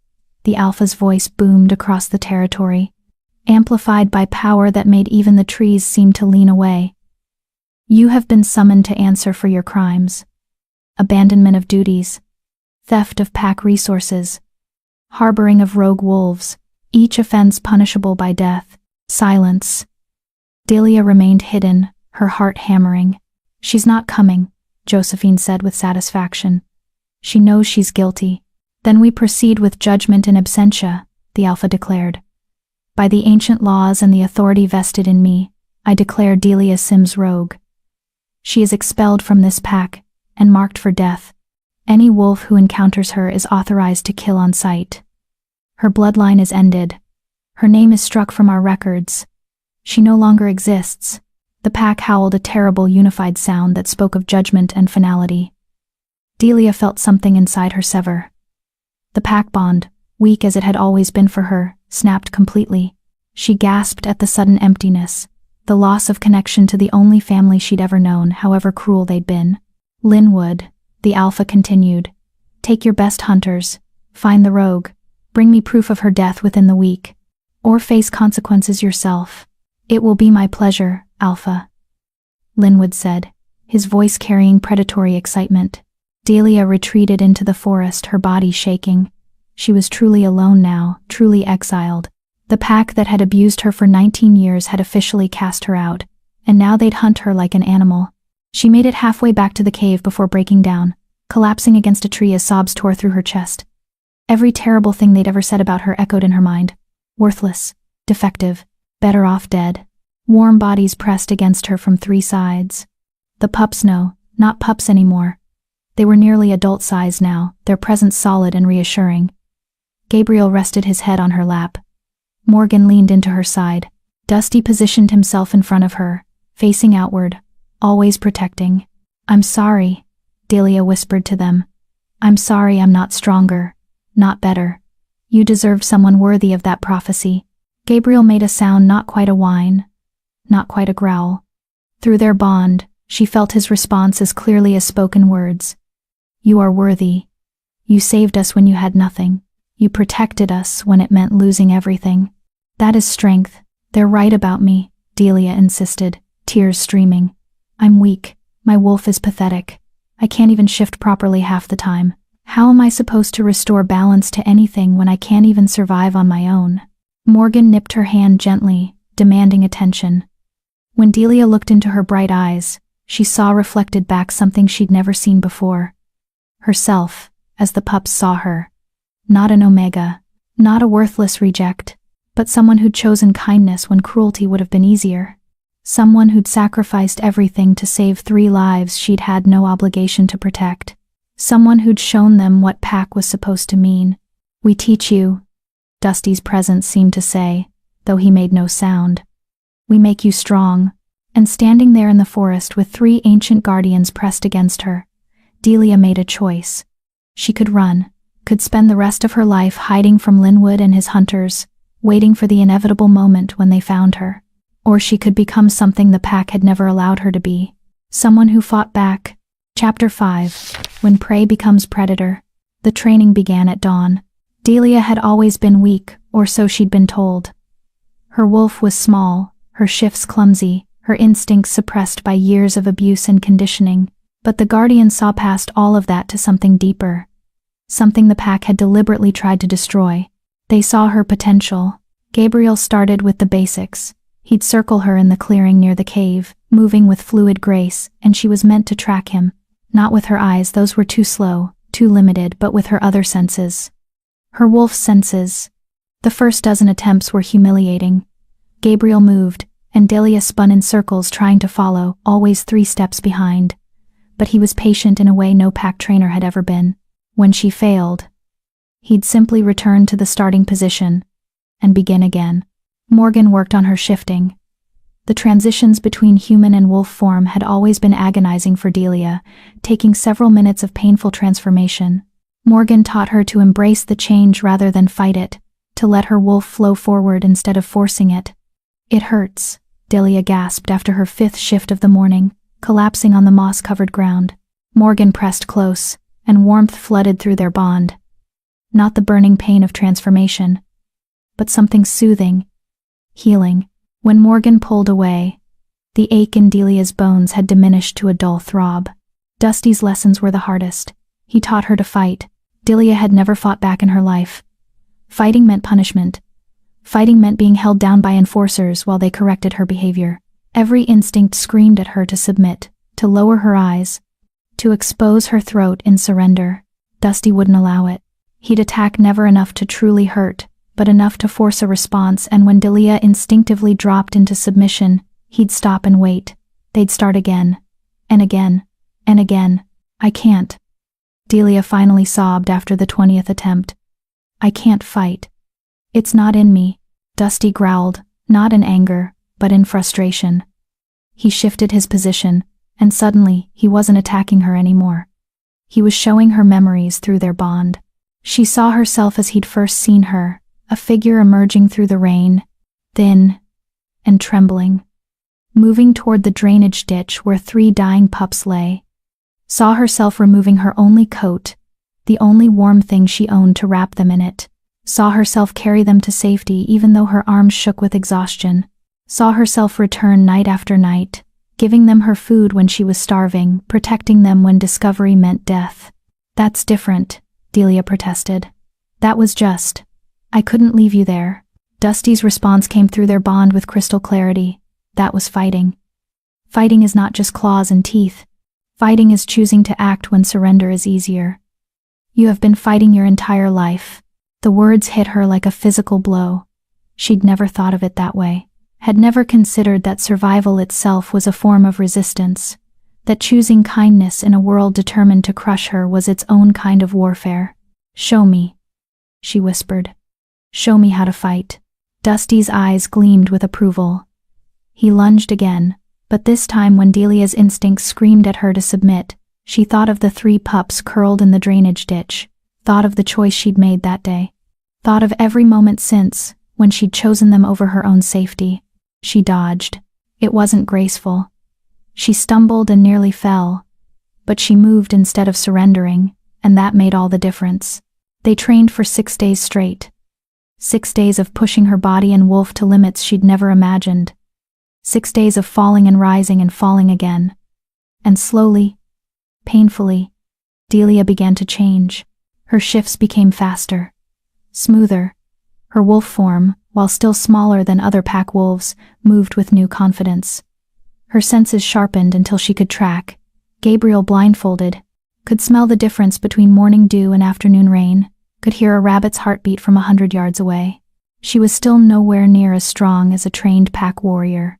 the Alpha's voice boomed across the territory, amplified by power that made even the trees seem to lean away. "You have been summoned to answer for your crimes. Abandonment of duties, theft of pack resources, harboring of rogue wolves, each offense punishable by death." Silence. Delia remained hidden, her heart hammering. "She's not coming," Josephine said with satisfaction. "She knows she's guilty." "Then we proceed with judgment in absentia," the Alpha declared. "By the ancient laws and the authority vested in me, I declare Delia Sims rogue. She is expelled from this pack and marked for death. Any wolf who encounters her is authorized to kill on sight. Her bloodline is ended. Her name is struck from our records. She no longer exists." The pack howled a terrible unified sound that spoke of judgment and finality. Delia felt something inside her sever. The pack bond, weak as it had always been for her, snapped completely. She gasped at the sudden emptiness, the loss of connection to the only family she'd ever known, however cruel they'd been. "Linwood," the Alpha continued, "take your best hunters, find the rogue, bring me proof of her death within the week, or face consequences yourself." "It will be my pleasure, Alpha," Linwood said, his voice carrying predatory excitement. Delia retreated into the forest, her body shaking. She was truly alone now, truly exiled. The pack that had abused her for 19 years had officially cast her out, and now they'd hunt her like an animal. She made it halfway back to the cave before breaking down, collapsing against a tree as sobs tore through her chest. Every terrible thing they'd ever said about her echoed in her mind. Worthless, defective, better off dead. Warm bodies pressed against her from 3 sides. The pups no, not pups anymore. They were nearly adult size now, their presence solid and reassuring. Gabriel rested his head on her lap. Morgan leaned into her side. Dusty positioned himself in front of her, facing outward, always protecting. "I'm sorry," Delia whispered to them. "I'm sorry I'm not stronger, not better. You deserved someone worthy of that prophecy." Gabriel made a sound, not quite a whine, not quite a growl. Through their bond, she felt his response as clearly as spoken words. "You are worthy. You saved us when you had nothing. You protected us when it meant losing everything. That is strength." "They're right about me," Delia insisted, tears streaming. I'm weak. My wolf is pathetic. I can't even shift properly half the time. How am I supposed to restore balance to anything when I can't even survive on my own? Morgan nipped her hand gently, demanding attention. When Delia looked into her bright eyes, she saw reflected back something she'd never seen before. Herself, as the pups saw her. Not an omega, not a worthless reject, but someone who'd chosen kindness when cruelty would have been easier. Someone who'd sacrificed everything to save 3 lives she'd had no obligation to protect. Someone who'd shown them what pack was supposed to mean. We teach you, Dusty's presence seemed to say, though he made no sound. We make you strong. And standing there in the forest with 3 ancient guardians pressed against her, Delia made a choice. She could run, could spend the rest of her life hiding from Linwood and his hunters, waiting for the inevitable moment when they found her. Or she could become something the pack had never allowed her to be. Someone who fought back. Chapter 5. When Prey Becomes Predator. The training began at dawn. Delia had always been weak, or so she'd been told. Her wolf was small, her shifts clumsy, her instincts suppressed by years of abuse and conditioning. But the Guardians saw past all of that to something deeper. Something the pack had deliberately tried to destroy. They saw her potential. Gabriel started with the basics. He'd circle her in the clearing near the cave, moving with fluid grace, and she was meant to track him. Not with her eyes, those were too slow, too limited, but with her other senses. Her wolf's senses. The first dozen attempts were humiliating. Gabriel moved, and Delia spun in circles trying to follow, always 3 steps behind. But he was patient in a way no pack trainer had ever been. When she failed, he'd simply return to the starting position and begin again. Morgan worked on her shifting. The transitions between human and wolf form had always been agonizing for Delia, taking several minutes of painful transformation. Morgan taught her to embrace the change rather than fight it, to let her wolf flow forward instead of forcing it. It hurts, Delia gasped after her 5th shift of the morning, collapsing on the moss-covered ground. Morgan pressed close, and warmth flooded through their bond. Not the burning pain of transformation, but something soothing, healing. When Morgan pulled away, the ache in Delia's bones had diminished to a dull throb. Dusty's lessons were the hardest. He taught her to fight. Delia had never fought back in her life. Fighting meant punishment. Fighting meant being held down by enforcers while they corrected her behavior. Every instinct screamed at her to submit, to lower her eyes, to expose her throat in surrender. Dusty wouldn't allow it. He'd attack never enough to truly hurt, but enough to force a response, and when Delia instinctively dropped into submission, he'd stop and wait. They'd start again. And again. And again. I can't. Delia finally sobbed after the 20th attempt. I can't fight. It's not in me, Dusty growled, not in anger, but in frustration. He shifted his position, and suddenly, he wasn't attacking her anymore. He was showing her memories through their bond. She saw herself as he'd first seen her, a figure emerging through the rain, thin and trembling, moving toward the drainage ditch where 3 dying pups lay. Saw herself removing her only coat, the only warm thing she owned, to wrap them in it. Saw herself carry them to safety even though her arms shook with exhaustion. Saw herself return night after night, giving them her food when she was starving, protecting them when discovery meant death. That's different, Delia protested. That was just. I couldn't leave you there. Dusty's response came through their bond with crystal clarity. That was fighting. Fighting is not just claws and teeth. Fighting is choosing to act when surrender is easier. You have been fighting your entire life. The words hit her like a physical blow. She'd never thought of it that way. Had never considered that survival itself was a form of resistance. That choosing kindness in a world determined to crush her was its own kind of warfare. Show me, she whispered. Show me how to fight. Dusty's eyes gleamed with approval. He lunged again, but this time when Delia's instincts screamed at her to submit, she thought of the 3 pups curled in the drainage ditch, thought of the choice she'd made that day, thought of every moment since, when she'd chosen them over her own safety. She dodged. It wasn't graceful. She stumbled and nearly fell, but she moved instead of surrendering, and that made all the difference. They trained for 6 days straight. 6 days of pushing her body and wolf to limits she'd never imagined. 6 days of falling and rising and falling again. And slowly, painfully, Delia began to change. Her shifts became faster, smoother. Her wolf form, while still smaller than other pack wolves, moved with new confidence. Her senses sharpened until she could track. Gabriel, blindfolded, could smell the difference between morning dew and afternoon rain, could hear a rabbit's heartbeat from 100 yards away. She was still nowhere near as strong as a trained pack warrior.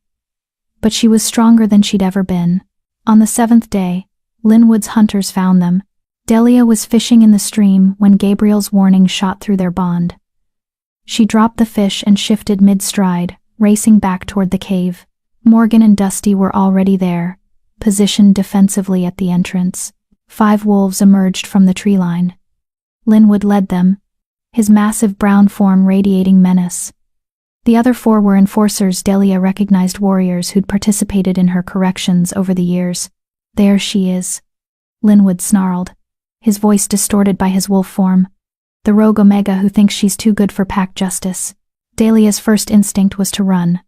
But she was stronger than she'd ever been. On the 7th day, Linwood's hunters found them. Delia was fishing in the stream when Gabriel's warning shot through their bond. She dropped the fish and shifted mid-stride, racing back toward the cave. Morgan and Dusty were already there, positioned defensively at the entrance. 5 wolves emerged from the tree line. Linwood led them, his massive brown form radiating menace. The other 4 were enforcers. Delia recognized warriors who'd participated in her corrections over the years. "There she is," Linwood snarled, his voice distorted by his wolf form. "The rogue Omega who thinks she's too good for pack justice." Delia's first instinct was to run,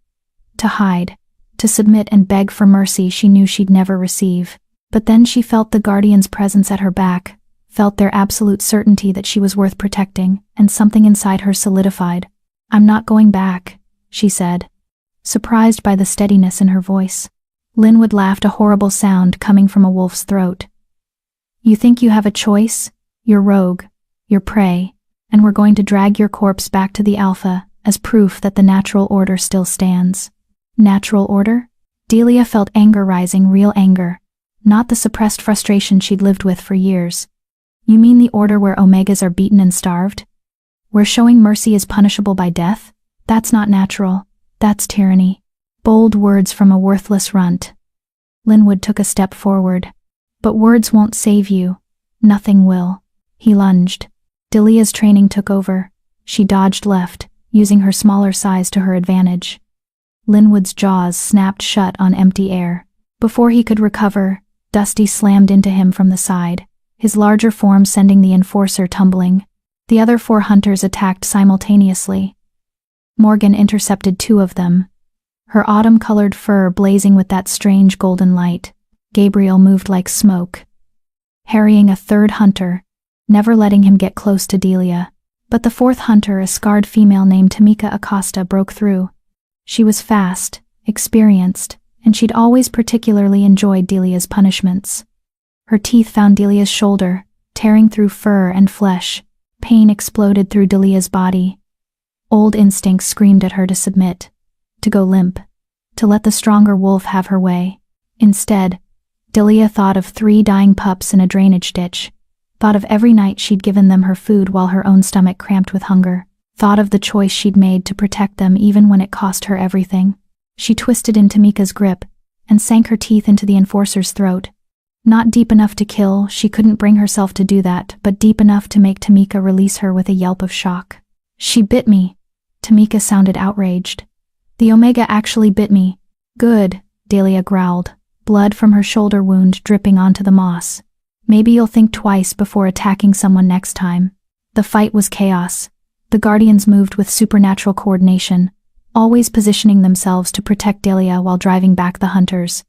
to hide, to submit and beg for mercy she knew she'd never receive. But then she felt the Guardian's presence at her back, felt their absolute certainty that she was worth protecting, and something inside her solidified. "I'm not going back," she said, surprised by the steadiness in her voice. Linwood laughed, a horrible sound coming from a wolf's throat. "You think you have a choice? You're rogue, you're prey, and we're going to drag your corpse back to the Alpha as proof that the natural order still stands." Natural order? Delia felt anger rising, real anger, not the suppressed frustration she'd lived with for years. "You mean the order where Omegas are beaten and starved? Where showing mercy is punishable by death? That's not natural, that's tyranny." Bold words from a worthless runt. Linwood took a step forward. "But words won't save you. Nothing will." He lunged. Delia's training took over. She dodged left, using her smaller size to her advantage. Linwood's jaws snapped shut on empty air. Before he could recover, Dusty slammed into him from the side, his larger form sending the enforcer tumbling. The other 4 hunters attacked simultaneously. Morgan intercepted 2 of them, her autumn-colored fur blazing with that strange golden light. Gabriel moved like smoke, harrying a 3rd hunter, never letting him get close to Delia. But the 4th hunter, a scarred female named Tamika Acosta, broke through. She was fast, experienced, and she'd always particularly enjoyed Delia's punishments. Her teeth found Delia's shoulder, tearing through fur and flesh. Pain exploded through Delia's body. Old instincts screamed at her to submit, to go limp, to let the stronger wolf have her way. Instead, Delia thought of 3 dying pups in a drainage ditch, thought of every night she'd given them her food while her own stomach cramped with hunger, thought of the choice she'd made to protect them even when it cost her everything. She twisted in Tamika's grip and sank her teeth into the enforcer's throat. Not deep enough to kill, she couldn't bring herself to do that, but deep enough to make Tamika release her with a yelp of shock. "She bit me." Tamika sounded outraged. "The Omega actually bit me." "Good," Delia growled, blood from her shoulder wound dripping onto the moss. "Maybe you'll think twice before attacking someone next time." The fight was chaos. The Guardians moved with supernatural coordination, always positioning themselves to protect Delia while driving back the hunters.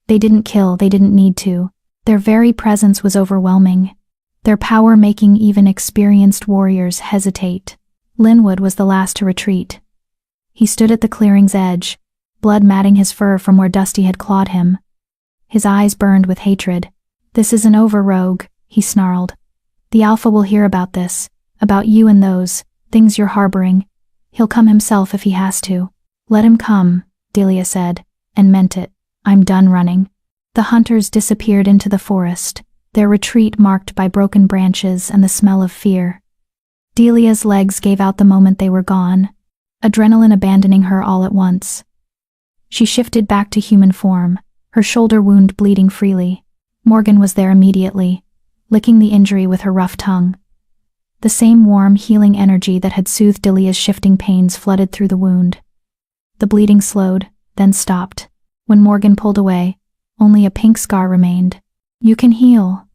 They didn't kill, they didn't need to. Their very presence was overwhelming, their power making even experienced warriors hesitate. Linwood was the last to retreat. He stood at the clearing's edge, blood matting his fur from where Dusty had clawed him. His eyes burned with hatred. "This isn't over, rogue," he snarled. "The Alpha will hear about this, about you and those things you're harboring. He'll come himself if he has to." "Let him come," Delia said, and meant it. "I'm done running." The hunters disappeared into the forest, their retreat marked by broken branches and the smell of fear. Delia's legs gave out the moment they were gone, adrenaline abandoning her all at once. She shifted back to human form, her shoulder wound bleeding freely. Morgan was there immediately, licking the injury with her rough tongue. The same warm, healing energy that had soothed Delia's shifting pains flooded through the wound. The bleeding slowed, then stopped. When Morgan pulled away, only a pink scar remained. "You can heal,"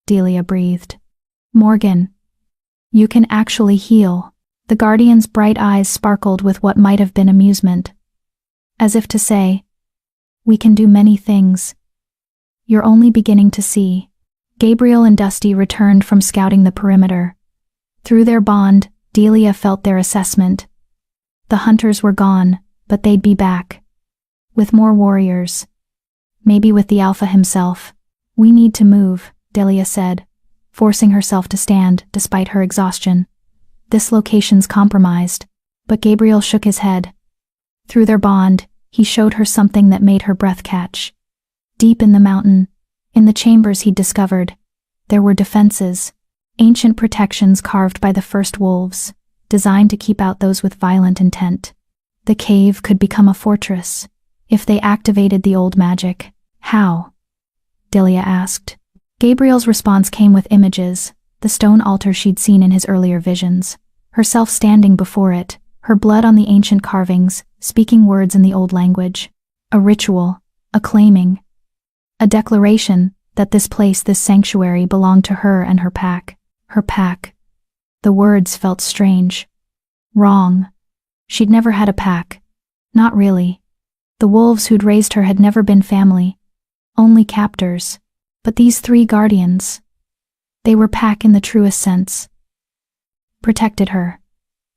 Delia breathed. "Morgan, you can actually heal." The Guardian's bright eyes sparkled with what might have been amusement. as if to say, "We can do many things. You're only beginning to see." Gabriel and Dusty returned from scouting the perimeter. Through their bond, Delia felt their assessment. The hunters were gone, but they'd be back. With more warriors. Maybe with the Alpha himself. "We need to move," Delia said, forcing herself to stand despite her exhaustion. "This location's compromised." But Gabriel shook his head. Through their bond, he showed her something that made her breath catch. Deep in the mountain, in the chambers he'd discovered, there were defenses, ancient protections carved by the first wolves, designed to keep out those with violent intent. The cave could become a fortress, if they activated the old magic. How? Delia asked. Gabriel's response came with images, the stone altar she'd seen in his earlier visions, herself standing before it, her blood on the ancient carvings, speaking words in the old language. A ritual, a claiming, a declaration that this place, this sanctuary, belonged to her and her pack. Her pack. The words felt strange. Wrong. She'd never had a pack. Not really. The wolves who'd raised her had never been family. Only captors. But these 3 guardians. They were pack in the truest sense. Protected her.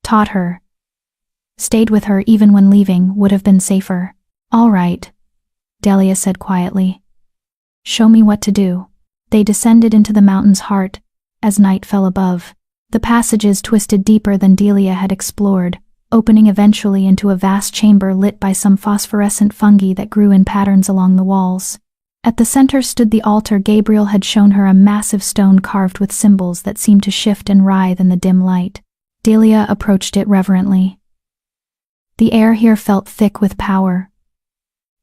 Taught her. Stayed with her even when leaving would have been safer. "All right," Delia said quietly. "Show me what to do." They descended into the mountain's heart. As night fell above, the passages twisted deeper than Delia had explored, opening eventually into a vast chamber lit by some phosphorescent fungi that grew in patterns along the walls. At the center stood the altar. Gabriel had shown her, a massive stone carved with symbols that seemed to shift and writhe in the dim light. Delia approached it reverently. The air here felt thick with power,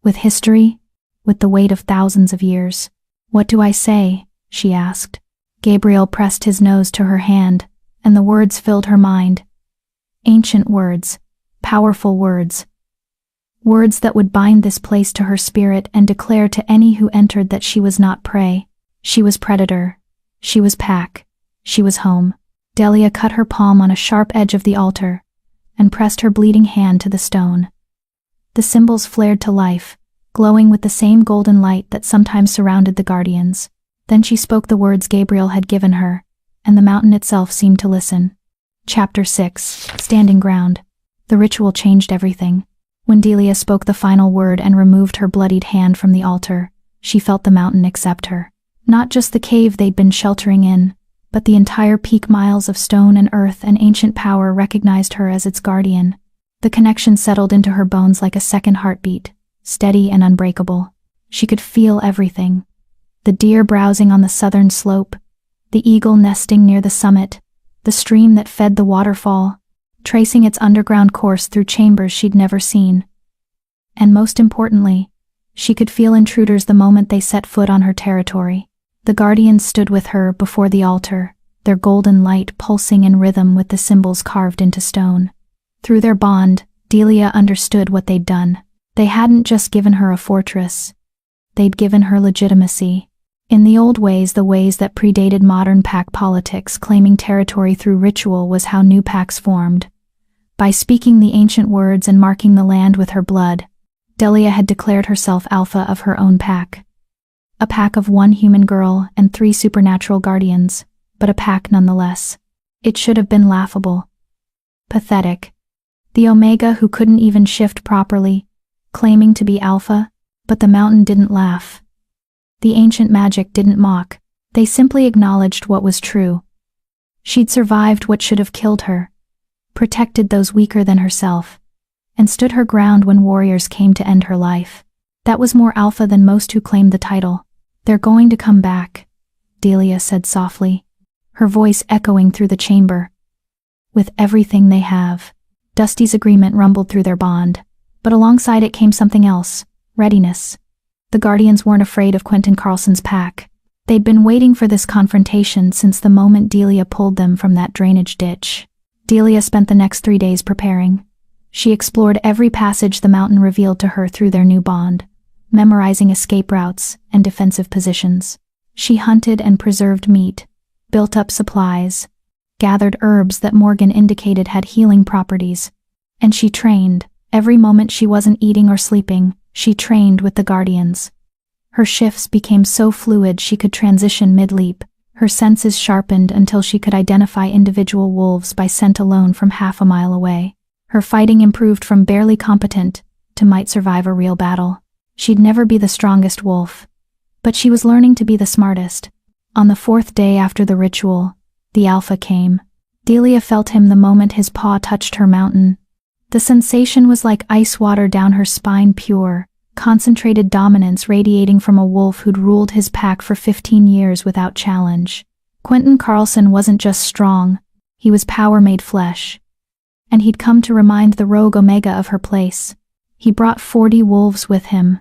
with history, with the weight of thousands of years. "What do I say?" she asked. Gabriel pressed his nose to her hand, and the words filled her mind. Ancient words, powerful words. Words that would bind this place to her spirit and declare to any who entered that she was not prey. She was predator. She was pack. She was home. Delia cut her palm on a sharp edge of the altar and pressed her bleeding hand to the stone. The symbols flared to life, glowing with the same golden light that sometimes surrounded the guardians. Then she spoke the words Gabriel had given her, and the mountain itself seemed to listen. Chapter 6. Standing Ground. The ritual changed everything. When Delia spoke the final word and removed her bloodied hand from the altar, she felt the mountain accept her. Not just the cave they'd been sheltering in, but the entire peak miles of stone and earth and ancient power recognized her as its guardian. The connection settled into her bones like a second heartbeat, steady and unbreakable. She could feel everything. The deer browsing on the southern slope, the eagle nesting near the summit, the stream that fed the waterfall, tracing its underground course through chambers she'd never seen. And most importantly, she could feel intruders the moment they set foot on her territory. The guardians stood with her before the altar, their golden light pulsing in rhythm with the symbols carved into stone. Through their bond, Delia understood what they'd done. They hadn't just given her a fortress. They'd given her legitimacy. In the old ways, the ways that predated modern pack politics, claiming territory through ritual was how new packs formed. By speaking the ancient words and marking the land with her blood, Delia had declared herself alpha of her own pack. A pack of 1 human girl and 3 supernatural guardians, but a pack nonetheless. It should have been laughable. Pathetic. The Omega who couldn't even shift properly, claiming to be alpha, but the mountain didn't laugh. The ancient magic didn't mock. They simply acknowledged what was true. She'd survived what should have killed her, protected those weaker than herself, and stood her ground when warriors came to end her life. That was more alpha than most who claimed the title. "They're going to come back," Delia said softly, her voice echoing through the chamber. "With everything they have." Dusty's agreement rumbled through their bond, but alongside it came something else: readiness. The guardians weren't afraid of Quentin Carlson's pack. They'd been waiting for this confrontation since the moment Delia pulled them from that drainage ditch. Delia spent the next 3 days preparing. She explored every passage the mountain revealed to her through their new bond, memorizing escape routes and defensive positions. She hunted and preserved meat, built up supplies, gathered herbs that Morgan indicated had healing properties, and she trained, Every moment she wasn't eating or sleeping, she trained with the guardians. Her shifts became so fluid she could transition mid-leap, her senses sharpened until she could identify individual wolves by scent alone from half a mile away. Her fighting improved from barely competent to might survive a real battle. She'd never be the strongest wolf, but she was learning to be the smartest. On the 4th day after the ritual, the alpha came. Delia felt him the moment his paw touched her mountain. The sensation was like ice water down her spine, pure, concentrated dominance radiating from a wolf who'd ruled his pack for 15 years without challenge. Quentin Carlson wasn't just strong, he was power made flesh. And he'd come to remind the rogue Omega of her place. He brought 40 wolves with him.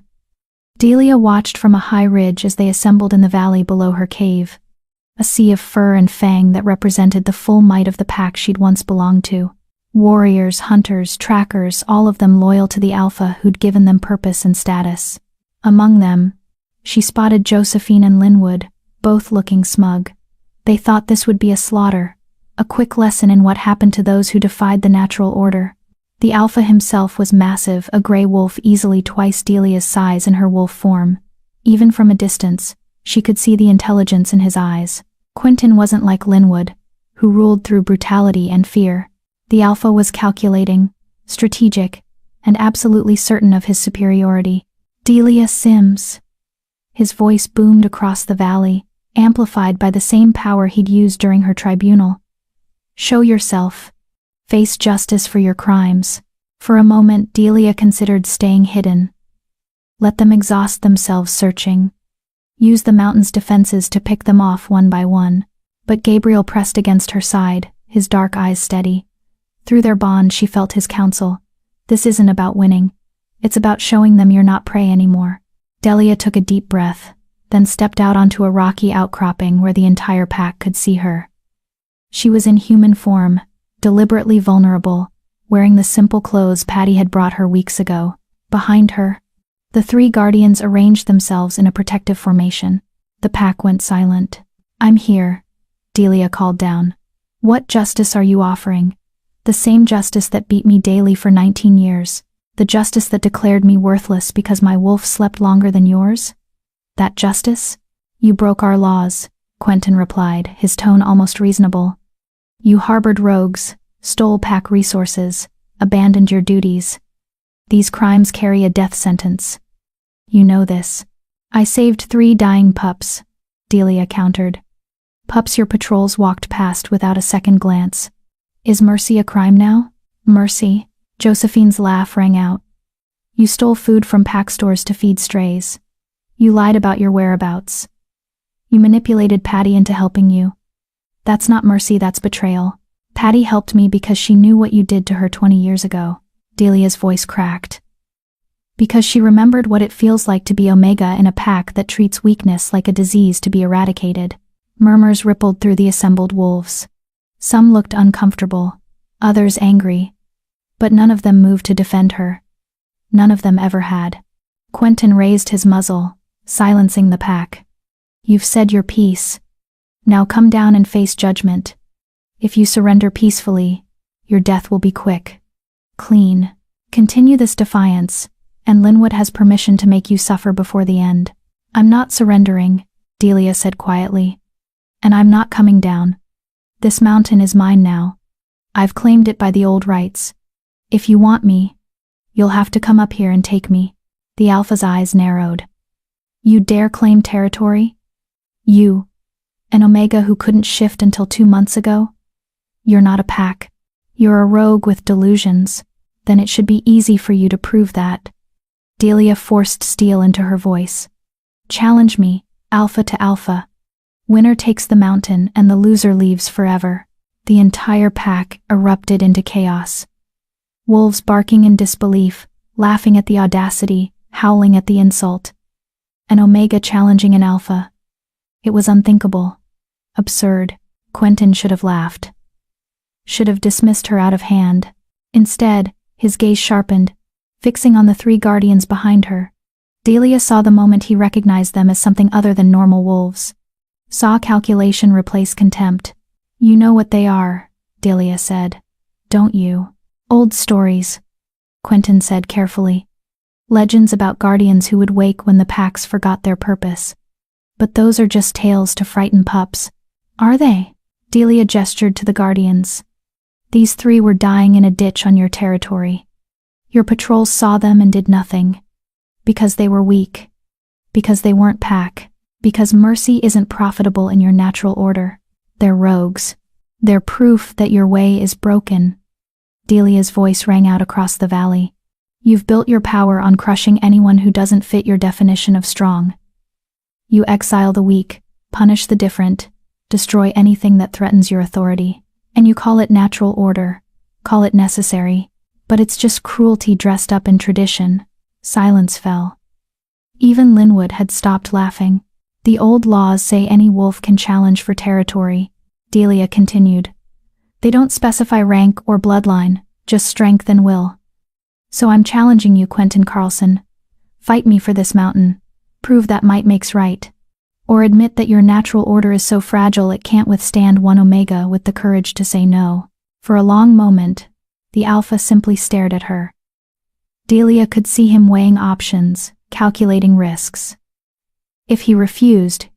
Delia watched from a high ridge as they assembled in the valley below her cave, a sea of fur and fang that represented the full might of the pack she'd once belonged to. Warriors, hunters, trackers, all of them loyal to the alpha who'd given them purpose and status. Among them, she spotted Josephine and Linwood, both looking smug. They thought this would be a slaughter, a quick lesson in what happened to those who defied the natural order. The alpha himself was massive, a gray wolf easily twice Delia's size in her wolf form. Even from a distance, she could see the intelligence in his eyes. Quentin wasn't like Linwood, who ruled through brutality and fear. The alpha was calculating, strategic, and absolutely certain of his superiority. Delia Sims. His voice boomed across the valley, amplified by the same power he'd used during her tribunal. Show yourself. Face justice for your crimes. For a moment, Delia considered staying hidden. Let them exhaust themselves searching. Use the mountain's defenses to pick them off one by one. But Gabriel pressed against her side, his dark eyes steady. Through their bond, she felt his counsel. This isn't about winning. It's about showing them you're not prey anymore. Delia took a deep breath, then stepped out onto a rocky outcropping where the entire pack could see her. She was in human form, deliberately vulnerable, wearing the simple clothes Patty had brought her weeks ago. Behind her, the 3 guardians arranged themselves in a protective formation. The pack went silent. I'm here, Delia called down. What justice are you offering? The same justice that beat me daily for 19 years. The justice that declared me worthless because my wolf slept longer than yours? That justice? You broke our laws, Quentin replied, his tone almost reasonable. You harbored rogues, stole pack resources, abandoned your duties. These crimes carry a death sentence. You know this. I saved 3 dying pups, Delia countered. Pups your patrols walked past without a second glance. Is mercy a crime now? Mercy? Josephine's laugh rang out. You stole food from pack stores to feed strays. You lied about your whereabouts. You manipulated Patty into helping you. That's not mercy, that's betrayal. Patty helped me because she knew what you did to her 20 years ago. Delia's voice cracked. Because she remembered what it feels like to be Omega in a pack that treats weakness like a disease to be eradicated. Murmurs rippled through the assembled wolves. Some looked uncomfortable, others angry. But none of them moved to defend her. None of them ever had. Quentin raised his muzzle, silencing the pack. You've said your piece. Now come down and face judgment. If you surrender peacefully, your death will be quick. Clean. Continue this defiance, and Linwood has permission to make you suffer before the end. I'm not surrendering, Delia said quietly. And I'm not coming down. This mountain is mine now. I've claimed it by the old rights. If you want me, you'll have to come up here and take me. The alpha's eyes narrowed. You dare claim territory? You, an Omega who couldn't shift until 2 months ago? You're not a pack. You're a rogue with delusions. Then it should be easy for you to prove that. Delia forced steel into her voice. Challenge me, alpha to alpha. Winner takes the mountain and the loser leaves forever. The entire pack erupted into chaos. Wolves barking in disbelief, laughing at the audacity, howling at the insult. An Omega challenging an alpha. It was unthinkable. Absurd. Quentin should have laughed. Should have dismissed her out of hand. Instead, his gaze sharpened, fixing on the 3 guardians behind her. Delia saw the moment he recognized them as something other than normal wolves. Saw calculation replace contempt. You know what they are, Delia said. Don't you? Old stories. Quentin said carefully. Legends about guardians who would wake when the packs forgot their purpose. But those are just tales to frighten pups. Are they? Delia gestured to the guardians. These 3 were dying in a ditch on your territory. Your patrols saw them and did nothing. Because they were weak. Because they weren't pack. Because mercy isn't profitable in your natural order. They're rogues. They're proof that your way is broken. Delia's voice rang out across the valley. You've built your power on crushing anyone who doesn't fit your definition of strong. You exile the weak, punish the different, destroy anything that threatens your authority. And you call it natural order, call it necessary. But it's just cruelty dressed up in tradition. Silence fell. Even Linwood had stopped laughing. The old laws say any wolf can challenge for territory. Delia continued. They don't specify rank or bloodline, just strength and will. So I'm challenging you, Quentin Carlson. Fight me for this mountain. Prove that might makes right. Or admit that your natural order is so fragile it can't withstand 1 Omega with the courage to say no. For a long moment, the Alpha simply stared at her. Delia could see him weighing options, calculating risks. If he refused,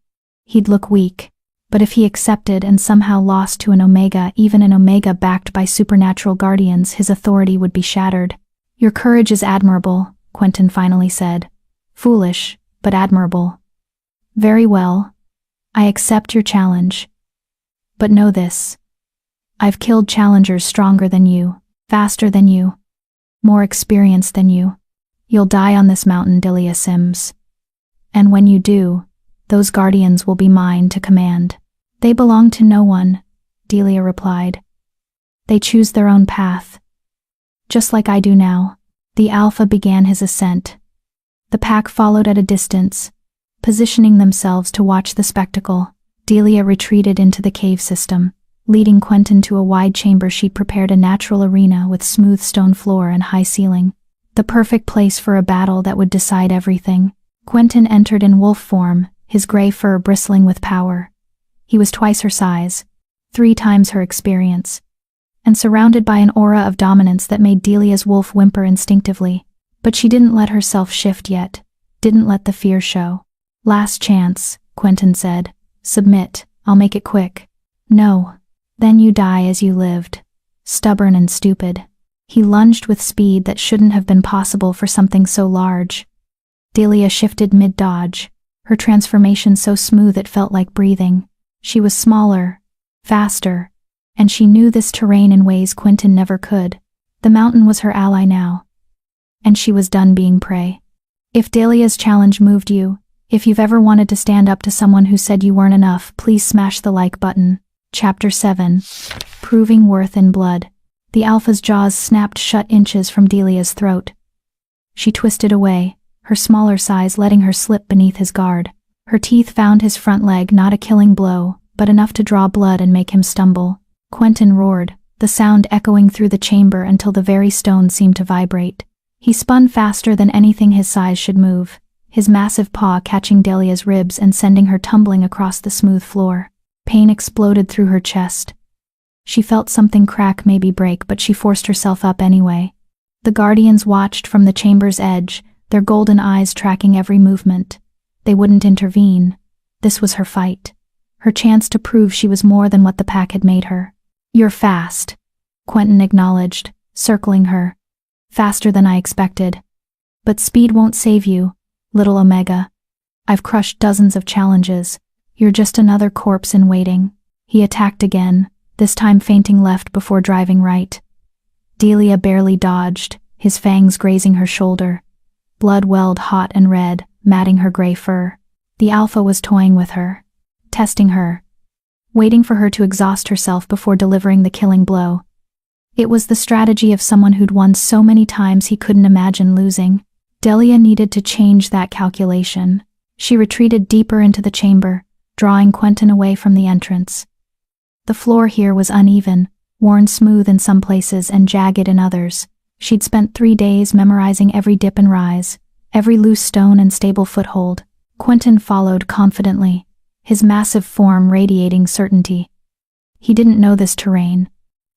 he'd look weak. But if he accepted and somehow lost to an Omega, even an Omega backed by supernatural guardians, his authority would be shattered. Your courage is admirable, Quentin finally said. Foolish, but admirable. Very well. I accept your challenge. But know this. I've killed challengers stronger than you, faster than you, more experienced than you. You'll die on this mountain, Delia Sims. And when you do, those guardians will be mine to command. They belong to no one, Delia replied. They choose their own path. Just like I do now. The Alpha began his ascent. The pack followed at a distance, positioning themselves to watch the spectacle. Delia retreated into the cave system, leading Quentin to a wide chamber. She prepared a natural arena with smooth stone floor and high ceiling. The perfect place for a battle that would decide everything. Quentin entered in wolf form, his gray fur bristling with power. He was twice her size, 3 times her experience, and surrounded by an aura of dominance that made Delia's wolf whimper instinctively. But she didn't let herself shift yet, didn't let the fear show. Last chance, Quentin said. Submit, I'll make it quick. No. Then you die as you lived. Stubborn and stupid. He lunged with speed that shouldn't have been possible for something so large. Delia shifted mid-dodge, her transformation so smooth it felt like breathing. She was smaller, faster, and she knew this terrain in ways Quentin never could. The mountain was her ally now. And she was done being prey. If Delia's challenge moved you, if you've ever wanted to stand up to someone who said you weren't enough, please smash the like button. Chapter 7. Proving Worth in Blood. The Alpha's jaws snapped shut inches from Delia's throat. She twisted away, her smaller size letting her slip beneath his guard. Her teeth found his front leg, not a killing blow, but enough to draw blood and make him stumble. Quentin roared, the sound echoing through the chamber until the very stones seemed to vibrate. He spun faster than anything his size should move, his massive paw catching Delia's ribs and sending her tumbling across the smooth floor. Pain exploded through her chest. She felt something crack, maybe break, but she forced herself up anyway. The guardians watched from the chamber's edge, their golden eyes tracking every movement. They wouldn't intervene. This was her fight. Her chance to prove she was more than what the pack had made her. You're fast, Quentin acknowledged, circling her. Faster than I expected. But speed won't save you, little Omega. I've crushed dozens of challenges. You're just another corpse in waiting. He attacked again, this time feinting left before driving right. Delia barely dodged, his fangs grazing her shoulder. Blood welled hot and red, matting her gray fur. The Alpha was toying with her, testing her, waiting for her to exhaust herself before delivering the killing blow. It was the strategy of someone who'd won so many times he couldn't imagine losing. Delia needed to change that calculation. She retreated deeper into the chamber, drawing Quentin away from the entrance. The floor here was uneven, worn smooth in some places and jagged in others. She'd spent 3 days memorizing every dip and rise, every loose stone and stable foothold. Quentin followed confidently, his massive form radiating certainty. He didn't know this terrain,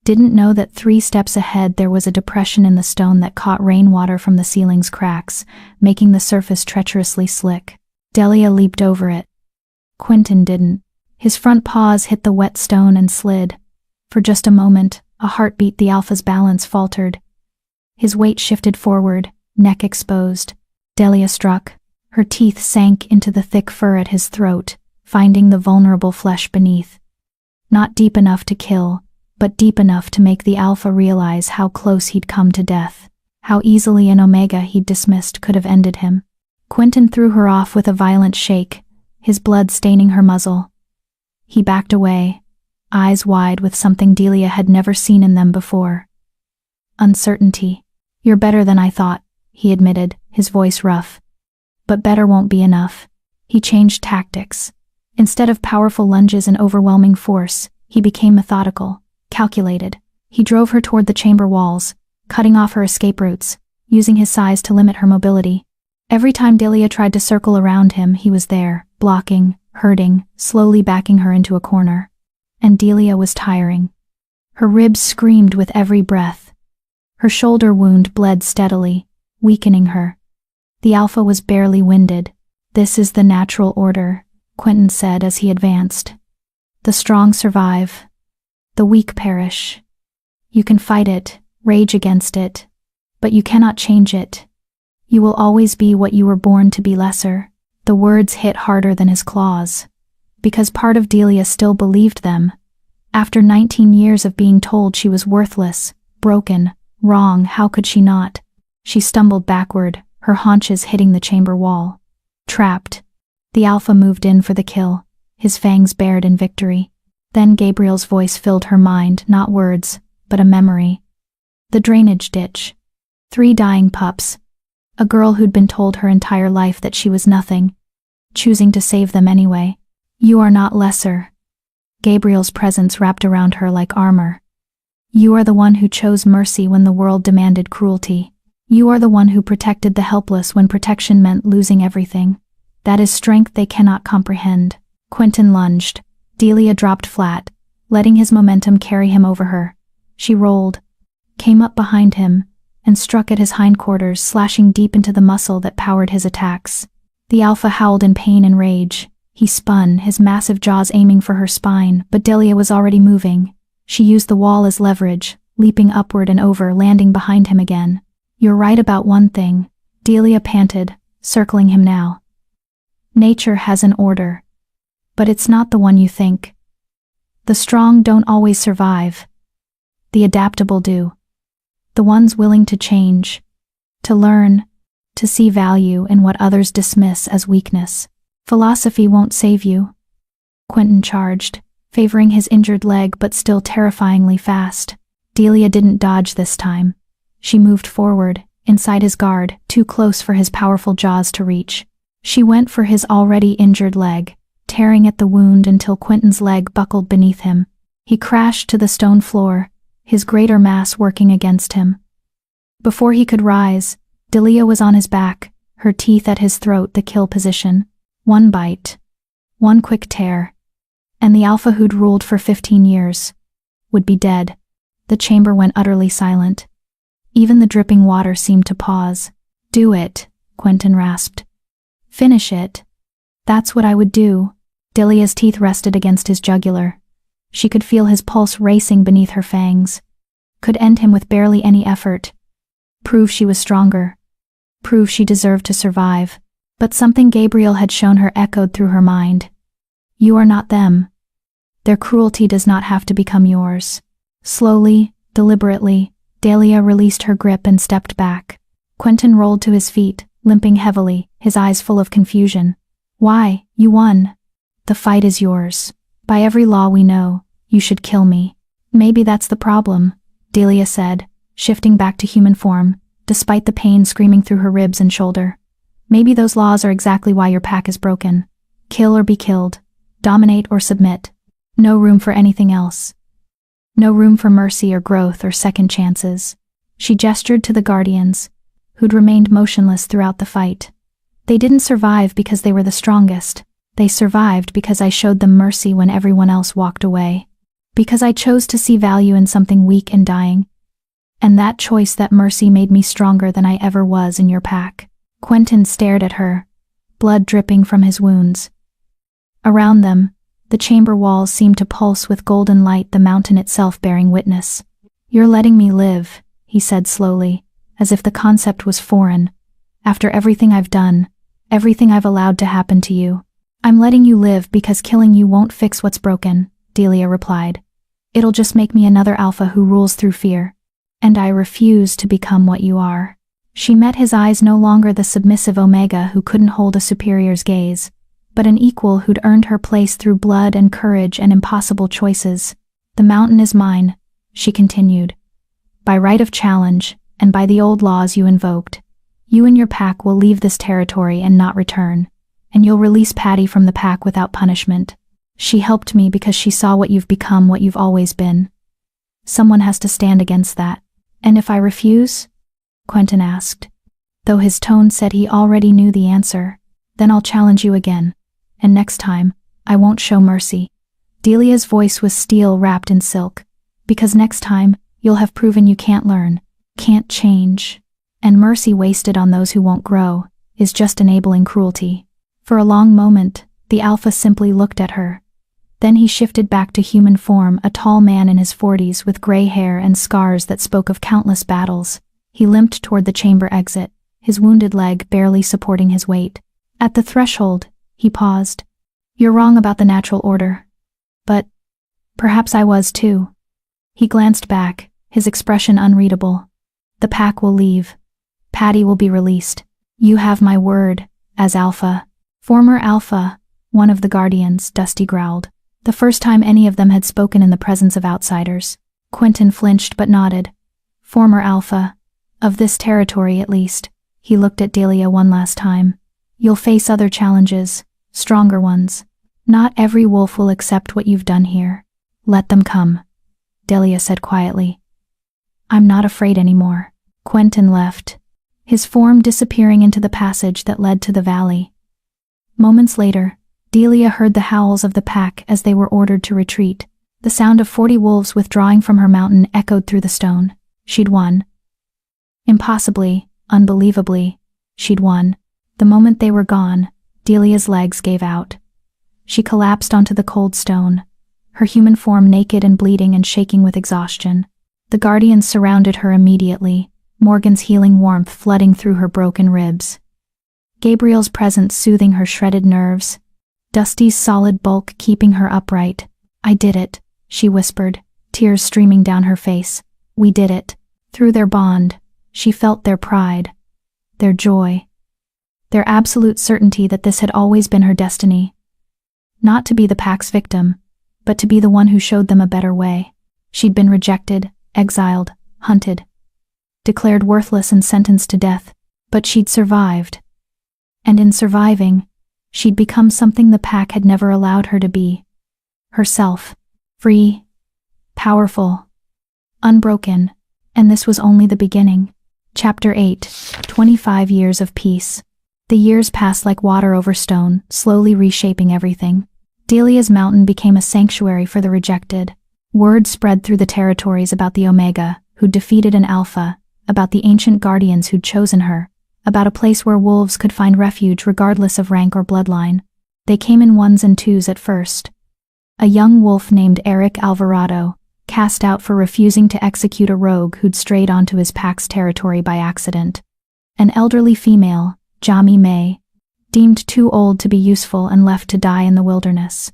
didn't know that 3 steps ahead there was a depression in the stone that caught rainwater from the ceiling's cracks, making the surface treacherously slick. Delia leaped over it. Quentin didn't. His front paws hit the wet stone and slid. For just a moment, a heartbeat, the alpha's balance faltered. His weight shifted forward, neck exposed. Delia struck. Her teeth sank into the thick fur at his throat, finding the vulnerable flesh beneath. Not deep enough to kill, but deep enough to make the alpha realize how close he'd come to death, how easily an omega he'd dismissed could have ended him. Quentin threw her off with a violent shake, his blood staining her muzzle. He backed away, eyes wide with something Delia had never seen in them before. Uncertainty. "You're better than I thought," he admitted, his voice rough. But better won't be enough. He changed tactics. Instead of powerful lunges and overwhelming force, he became methodical, calculated. He drove her toward the chamber walls, cutting off her escape routes, using his size to limit her mobility. Every time Delia tried to circle around him, he was there, blocking, hurting, slowly backing her into a corner. And Delia was tiring. Her ribs screamed with every breath. Her shoulder wound bled steadily, weakening her. The alpha was barely winded. "This is the natural order," Quentin said as he advanced. "The strong survive. The weak perish. You can fight it, rage against it, but you cannot change it. You will always be what you were born to be, lesser." The words hit harder than his claws, because part of Delia still believed them. After 19 years of being told she was worthless, broken, wrong, how could she not? She stumbled backward, her haunches hitting the chamber wall. Trapped. The alpha moved in for the kill, his fangs bared in victory. Then Gabriel's voice filled her mind, not words, but a memory. The drainage ditch. 3 dying pups. A girl who'd been told her entire life that she was nothing, choosing to save them anyway. "You are not lesser." Gabriel's presence wrapped around her like armor. "You are the one who chose mercy when the world demanded cruelty. You are the one who protected the helpless when protection meant losing everything. That is strength they cannot comprehend." Quentin lunged. Delia dropped flat, letting his momentum carry him over her. She rolled, came up behind him, and struck at his hindquarters, slashing deep into the muscle that powered his attacks. The alpha howled in pain and rage. He spun, his massive jaws aiming for her spine, but Delia was already moving. She used the wall as leverage, leaping upward and over, landing behind him again. "You're right about one thing," Delia panted, circling him now. "Nature has an order. But it's not the one you think. The strong don't always survive. The adaptable do. The ones willing to change, to learn, to see value in what others dismiss as weakness. Philosophy won't save you." Quentin charged, favoring his injured leg but still terrifyingly fast. Delia didn't dodge this time. She moved forward, inside his guard, too close for his powerful jaws to reach. She went for his already injured leg, tearing at the wound until Quentin's leg buckled beneath him. He crashed to the stone floor, his greater mass working against him. Before he could rise, Delia was on his back, her teeth at his throat, the kill position. One bite, one quick tear, and the alpha who'd ruled for 15 years would be dead. The chamber went utterly silent. Even the dripping water seemed to pause. "Do it," Quentin rasped. "Finish it." "That's what I would do." Delia's teeth rested against his jugular. She could feel his pulse racing beneath her fangs. Could end him with barely any effort. Prove she was stronger. Prove she deserved to survive. But something Gabriel had shown her echoed through her mind. "You are not them. Their cruelty does not have to become yours." Slowly, deliberately, Delia released her grip and stepped back. Quentin rolled to his feet, limping heavily, his eyes full of confusion. "Why, you won. The fight is yours. By every law we know, you should kill me." "Maybe that's the problem," Delia said, shifting back to human form, despite the pain screaming through her ribs and shoulder. "Maybe those laws are exactly why your pack is broken. Kill or be killed. Dominate or submit. No room for anything else. No room for mercy or growth or second chances." She gestured to the guardians, who'd remained motionless throughout the fight. "They didn't survive because they were the strongest. They survived because I showed them mercy when everyone else walked away." Because I chose to see value in something weak and dying. And that choice, that mercy, made me stronger than I ever was in your pack. Quentin stared at her, blood dripping from his wounds. Around them, the chamber walls seemed to pulse with golden light, the mountain itself bearing witness. You're letting me live, he said slowly, as if the concept was foreign. After everything I've done, everything I've allowed to happen to you. I'm letting you live because killing you won't fix what's broken, Delia replied. It'll just make me another alpha who rules through fear. And I refuse to become what you are. She met his eyes, no longer the submissive Omega who couldn't hold a superior's gaze, but an equal who'd earned her place through blood and courage and impossible choices. The mountain is mine, she continued. By right of challenge, and by the old laws you invoked. You and your pack will leave this territory and not return, and you'll release Patty from the pack without punishment. She helped me because she saw what you've become, what you've always been. Someone has to stand against that. And if I refuse? Quentin asked, though his tone said he already knew the answer. Then I'll challenge you again. And next time, I won't show mercy. Delia's voice was steel wrapped in silk. Because next time, you'll have proven you can't learn, can't change. And mercy wasted on those who won't grow is just enabling cruelty. For a long moment, the alpha simply looked at her. Then he shifted back to human form, a tall man in his 40s with gray hair and scars that spoke of countless battles. He limped toward the chamber exit, his wounded leg barely supporting his weight. At the threshold, he paused. You're wrong about the natural order. But perhaps I was too. He glanced back, his expression unreadable. The pack will leave. Patty will be released. You have my word, as Alpha. Former Alpha, one of the Guardians, Dusty growled. The first time any of them had spoken in the presence of outsiders. Quentin flinched but nodded. Former Alpha. Of this territory at least. He looked at Delia one last time. You'll face other challenges, stronger ones. Not every wolf will accept what you've done here. Let them come, Delia said quietly. I'm not afraid anymore. Quentin left, his form disappearing into the passage that led to the valley. Moments later, Delia heard the howls of the pack as they were ordered to retreat. The sound of 40 wolves withdrawing from her mountain echoed through the stone. She'd won. Impossibly, unbelievably, she'd won. The moment they were gone, Delia's legs gave out. She collapsed onto the cold stone, her human form naked and bleeding and shaking with exhaustion. The Guardians surrounded her immediately, Morgan's healing warmth flooding through her broken ribs. Gabriel's presence soothing her shredded nerves. Dusty's solid bulk keeping her upright. I did it, she whispered, tears streaming down her face. We did it. Through their bond, she felt their pride, their joy, their absolute certainty that this had always been her destiny. Not to be the pack's victim, but to be the one who showed them a better way. She'd been rejected, exiled, hunted, declared worthless and sentenced to death, but she'd survived. And in surviving, she'd become something the pack had never allowed her to be. Herself. Free. Powerful. Unbroken. And this was only the beginning. Chapter 8. 25 Years of Peace. The years passed like water over stone, slowly reshaping everything. Delia's mountain became a sanctuary for the rejected. Word spread through the territories about the Omega, who'd defeated an Alpha, about the ancient Guardians who'd chosen her, about a place where wolves could find refuge regardless of rank or bloodline. They came in ones and twos at first. A young wolf named Eric Alvarado, cast out for refusing to execute a rogue who'd strayed onto his pack's territory by accident. An elderly female, Jami May, deemed too old to be useful and left to die in the wilderness.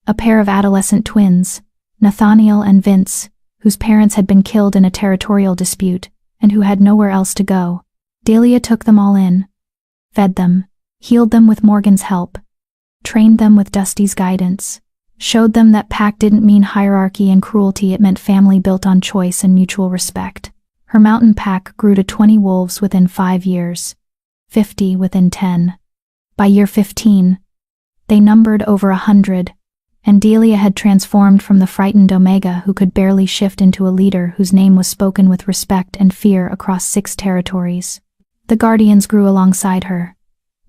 A pair of adolescent twins, Nathaniel and Vince, whose parents had been killed in a territorial dispute, and who had nowhere else to go. Delia took them all in, fed them, healed them with Morgan's help, trained them with Dusty's guidance, showed them that pack didn't mean hierarchy and cruelty, it meant family built on choice and mutual respect. Her mountain pack grew to 20 wolves within 5 years, 50 within 10. By year 15, they numbered over 100, and Delia had transformed from the frightened Omega who could barely shift into a leader whose name was spoken with respect and fear across 6 territories. The Guardians grew alongside her.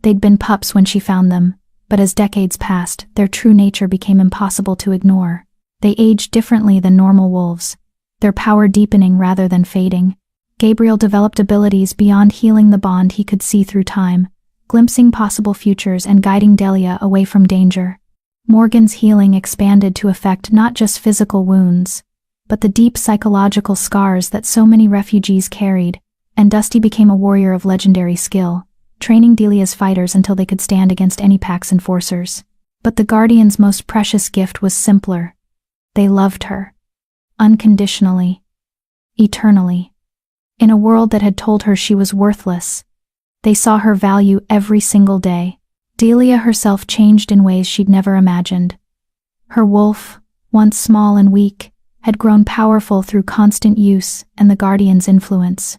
They'd been pups when she found them, but as decades passed, their true nature became impossible to ignore. They aged differently than normal wolves, their power deepening rather than fading. Gabriel developed abilities beyond healing the bond he could see through time, glimpsing possible futures and guiding Delia away from danger. Morgan's healing expanded to affect not just physical wounds, but the deep psychological scars that so many refugees carried, and Dusty became a warrior of legendary skill, training Delia's fighters until they could stand against any Pack's enforcers. But the Guardian's most precious gift was simpler. They loved her. Unconditionally. Eternally. In a world that had told her she was worthless, they saw her value every single day. Delia herself changed in ways she'd never imagined. Her wolf, once small and weak, had grown powerful through constant use and the Guardian's influence.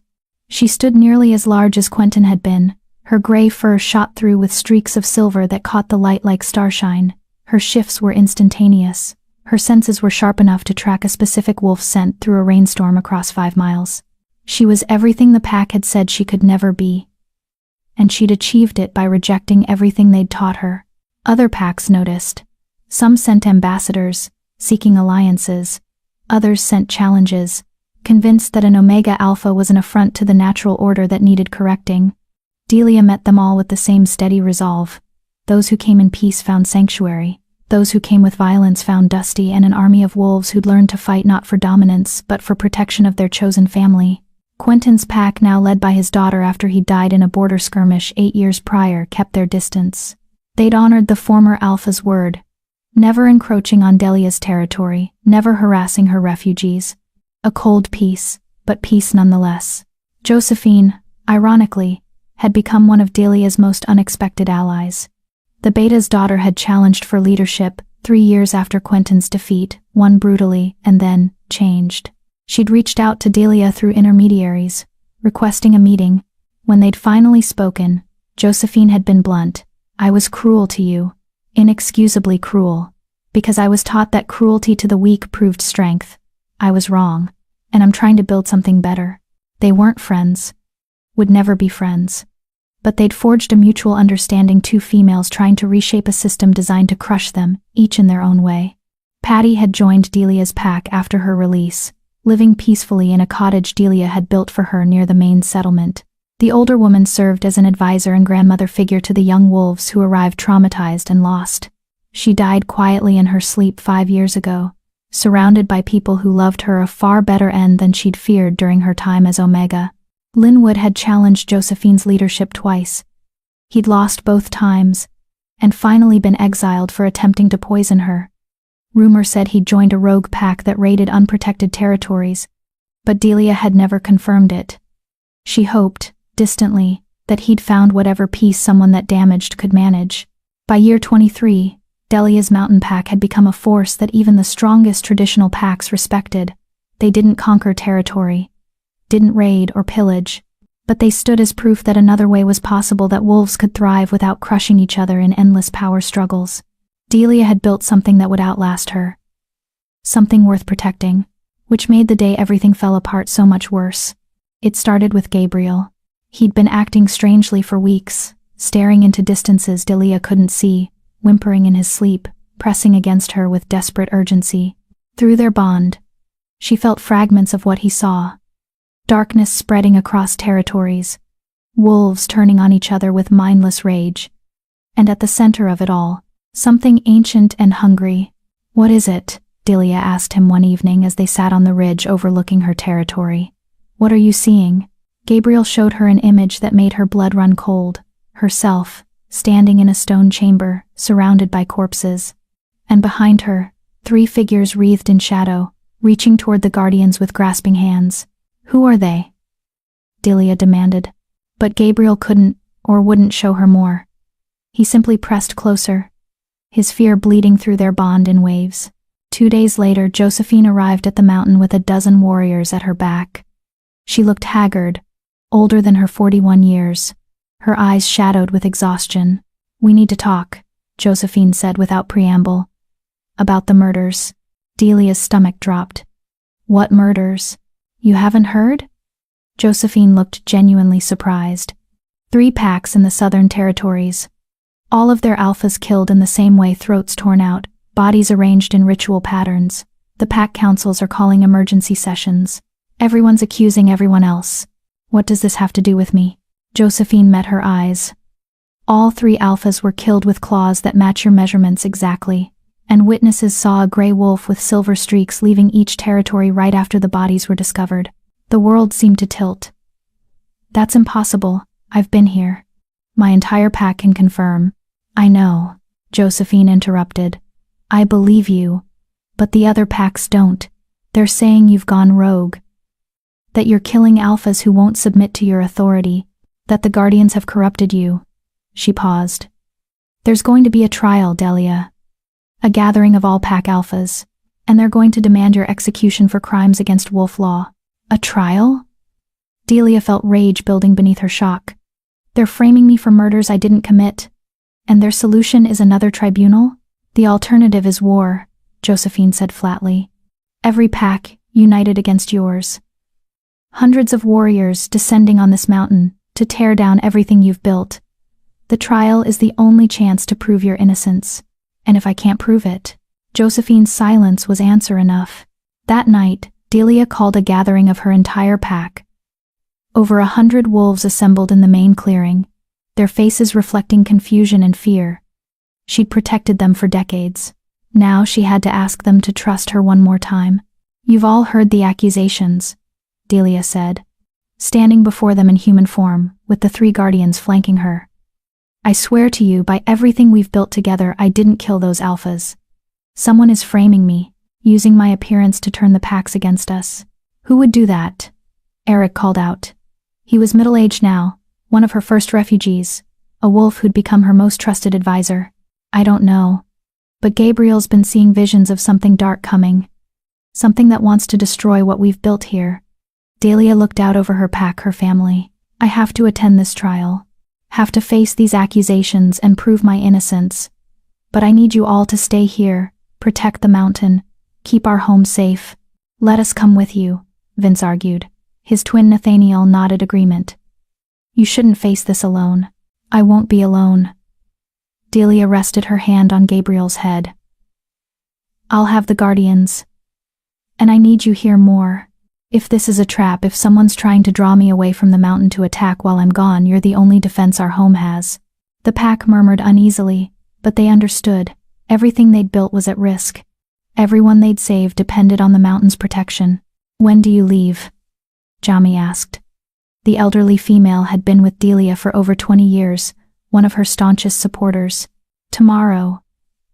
She stood nearly as large as Quentin had been, her gray fur shot through with streaks of silver that caught the light like starshine. Her shifts were instantaneous. Her senses were sharp enough to track a specific wolf's scent through a rainstorm across 5 miles. She was everything the Pack had said she could never be. And she'd achieved it by rejecting everything they'd taught her. Other Packs noticed. Some sent ambassadors, seeking alliances. Others sent challenges, convinced that an Omega Alpha was an affront to the natural order that needed correcting. Delia met them all with the same steady resolve. Those who came in peace found sanctuary. Those who came with violence found Dusty and an army of wolves who'd learned to fight not for dominance but for protection of their chosen family. Quentin's pack, now led by his daughter after he died in a border skirmish 8 years prior, kept their distance. They'd honored the former Alpha's word, never encroaching on Delia's territory, never harassing her refugees. A cold peace, but peace nonetheless. Josephine, ironically, had become one of Delia's most unexpected allies. The Beta's daughter had challenged for leadership 3 years after Quentin's defeat, won brutally, and then changed. She'd reached out to Delia through intermediaries, requesting a meeting. When they'd finally spoken, Josephine had been blunt. "I was cruel to you, inexcusably cruel, because I was taught that cruelty to the weak proved strength. I was wrong, and I'm trying to build something better." They weren't friends, would never be friends. But they'd forged a mutual understanding, 2 females trying to reshape a system designed to crush them, each in their own way. Patty had joined Delia's pack after her release, living peacefully in a cottage Delia had built for her near the main settlement. The older woman served as an advisor and grandmother figure to the young wolves who arrived traumatized and lost. She died quietly in her sleep 5 years ago, surrounded by people who loved her a far better end than she'd feared during her time as Omega. Linwood had challenged Josephine's leadership twice. He'd lost both times, and finally been exiled for attempting to poison her. Rumor said he'd joined a rogue pack that raided unprotected territories, but Delia had never confirmed it. She hoped, distantly, that he'd found whatever peace someone that damaged could manage. By year 23, Delia's mountain pack had become a force that even the strongest traditional packs respected. They didn't conquer territory, didn't raid or pillage, but they stood as proof that another way was possible, that wolves could thrive without crushing each other in endless power struggles. Delia had built something that would outlast her. Something worth protecting, which made the day everything fell apart so much worse. It started with Gabriel. He'd been acting strangely for weeks, staring into distances Delia couldn't see, whimpering in his sleep, pressing against her with desperate urgency. Through their bond, she felt fragments of what he saw. Darkness spreading across territories, wolves turning on each other with mindless rage. And at the center of it all, something ancient and hungry. "What is it?" Delia asked him one evening as they sat on the ridge overlooking her territory. "What are you seeing?" Gabriel showed her an image that made her blood run cold. Herself, standing in a stone chamber, surrounded by corpses. And behind her, 3 figures wreathed in shadow, reaching toward the Guardians with grasping hands. "Who are they?" Delia demanded. But Gabriel couldn't, or wouldn't show her more. He simply pressed closer, his fear bleeding through their bond in waves. 2 days later, Josephine arrived at the mountain with a dozen warriors at her back. She looked haggard, older than her 41 years, her eyes shadowed with exhaustion. "We need to talk," Josephine said without preamble. "About the murders." Delia's stomach dropped. "What murders? You haven't heard?" Josephine looked genuinely surprised. 3 packs in the southern territories. All of their alphas killed in the same way, throats torn out, bodies arranged in ritual patterns. The pack councils are calling emergency sessions. Everyone's accusing everyone else. What does this have to do with me? Josephine met her eyes. All 3 alphas were killed with claws that match your measurements exactly, and witnesses saw a gray wolf with silver streaks leaving each territory right after the bodies were discovered. The world seemed to tilt. That's impossible. I've been here. My entire pack can confirm. I know, Josephine interrupted. I believe you. But the other packs don't. They're saying you've gone rogue. That you're killing alphas who won't submit to your authority. That the Guardians have corrupted you. She paused. There's going to be a trial, Delia. A gathering of all pack alphas. And they're going to demand your execution for crimes against wolf law. A trial? Delia felt rage building beneath her shock. They're framing me for murders I didn't commit. And their solution is another tribunal? The alternative is war, Josephine said flatly. Every pack, united against yours. Hundreds of warriors descending on this mountain to tear down everything you've built. The trial is the only chance to prove your innocence. And if I can't prove it, Josephine's silence was answer enough. That night, Delia called a gathering of her entire pack. Over 100 wolves assembled in the main clearing, their faces reflecting confusion and fear. She'd protected them for decades. Now she had to ask them to trust her one more time. You've all heard the accusations, Delia said, standing before them in human form, with the 3 guardians flanking her. I swear to you by everything we've built together I didn't kill those alphas. Someone is framing me, using my appearance to turn the packs against us. Who would do that? Eric called out. He was middle-aged now, one of her first refugees, a wolf who'd become her most trusted advisor. I don't know. But Gabriel's been seeing visions of something dark coming. Something that wants to destroy what we've built here. Delia looked out over her pack, her family. I have to attend this trial. Have to face these accusations and prove my innocence. But I need you all to stay here, protect the mountain, keep our home safe. Let us come with you, Vince argued. His twin Nathaniel nodded agreement. You shouldn't face this alone. I won't be alone. Delia rested her hand on Gabriel's head. I'll have the guardians. And I need you here more. If this is a trap, if someone's trying to draw me away from the mountain to attack while I'm gone, you're the only defense our home has. The pack murmured uneasily, but they understood. Everything they'd built was at risk. Everyone they'd saved depended on the mountain's protection. When do you leave? Jami asked. The elderly female had been with Delia for over 20 years, one of her staunchest supporters. Tomorrow,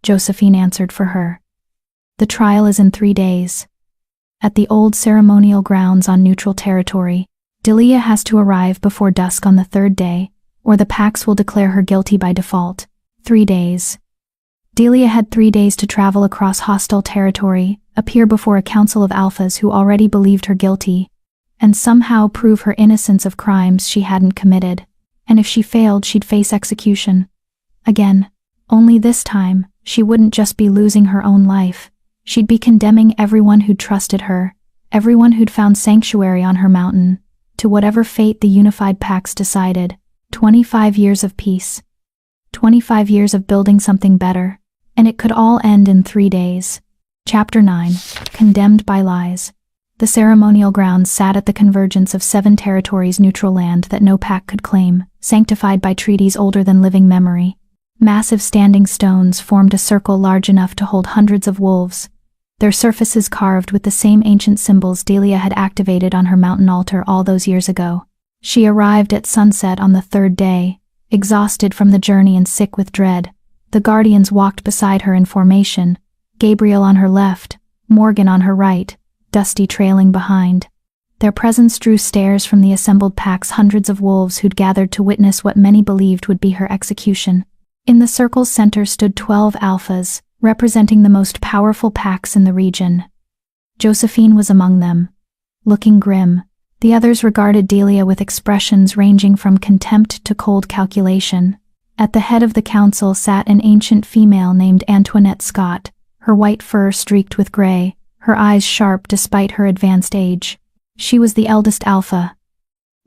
Josephine answered for her. The trial is in 3 days. At the old ceremonial grounds on neutral territory, Delia has to arrive before dusk on the 3rd day, or the packs will declare her guilty by default. 3 days. Delia had 3 days to travel across hostile territory, appear before a council of alphas who already believed her guilty, and somehow prove her innocence of crimes she hadn't committed. And if she failed, she'd face execution. Again. Only this time, she wouldn't just be losing her own life. She'd be condemning everyone who'd trusted her, everyone who'd found sanctuary on her mountain, to whatever fate the unified packs decided. 25 years of peace. 25 years of building something better. And it could all end in 3 days. Chapter 9. Condemned by Lies. The ceremonial grounds sat at the convergence of 7 territories, neutral land that no pack could claim, sanctified by treaties older than living memory. Massive standing stones formed a circle large enough to hold hundreds of wolves, their surfaces carved with the same ancient symbols Delia had activated on her mountain altar all those years ago. She arrived at sunset on the 3rd day, exhausted from the journey and sick with dread. The guardians walked beside her in formation, Gabriel on her left, Morgan on her right, Dusty trailing behind. Their presence drew stares from the assembled packs, hundreds of wolves who'd gathered to witness what many believed would be her execution. In the circle's center stood 12 alphas, representing the most powerful packs in the region. Josephine was among them, looking grim. The others regarded Delia with expressions ranging from contempt to cold calculation. At the head of the council sat an ancient female named Antoinette Scott, her white fur streaked with gray, her eyes sharp despite her advanced age. She was the eldest alpha,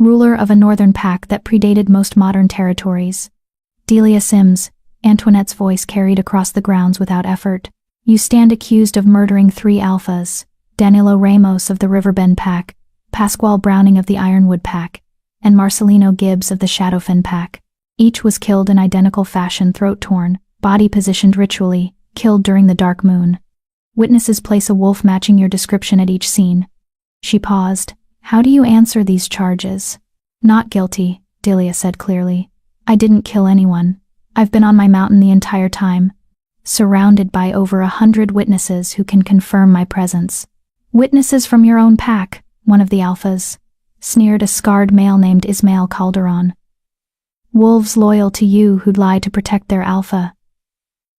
ruler of a northern pack that predated most modern territories. Delia Sims, Antoinette's voice carried across the grounds without effort. You stand accused of murdering 3 alphas, Danilo Ramos of the Riverbend Pack, Pasquale Browning of the Ironwood Pack, and Marcelino Gibbs of the Shadowfen Pack. Each was killed in identical fashion, throat torn, body positioned ritually, killed during the dark moon. Witnesses place a wolf matching your description at each scene. She paused. How do you answer these charges? Not guilty, Delia said clearly. I didn't kill anyone. I've been on my mountain the entire time, surrounded by over 100 witnesses who can confirm my presence. Witnesses from your own pack, one of the alphas, sneered a scarred male named Ismael Calderon. Wolves loyal to you who'd lie to protect their alpha.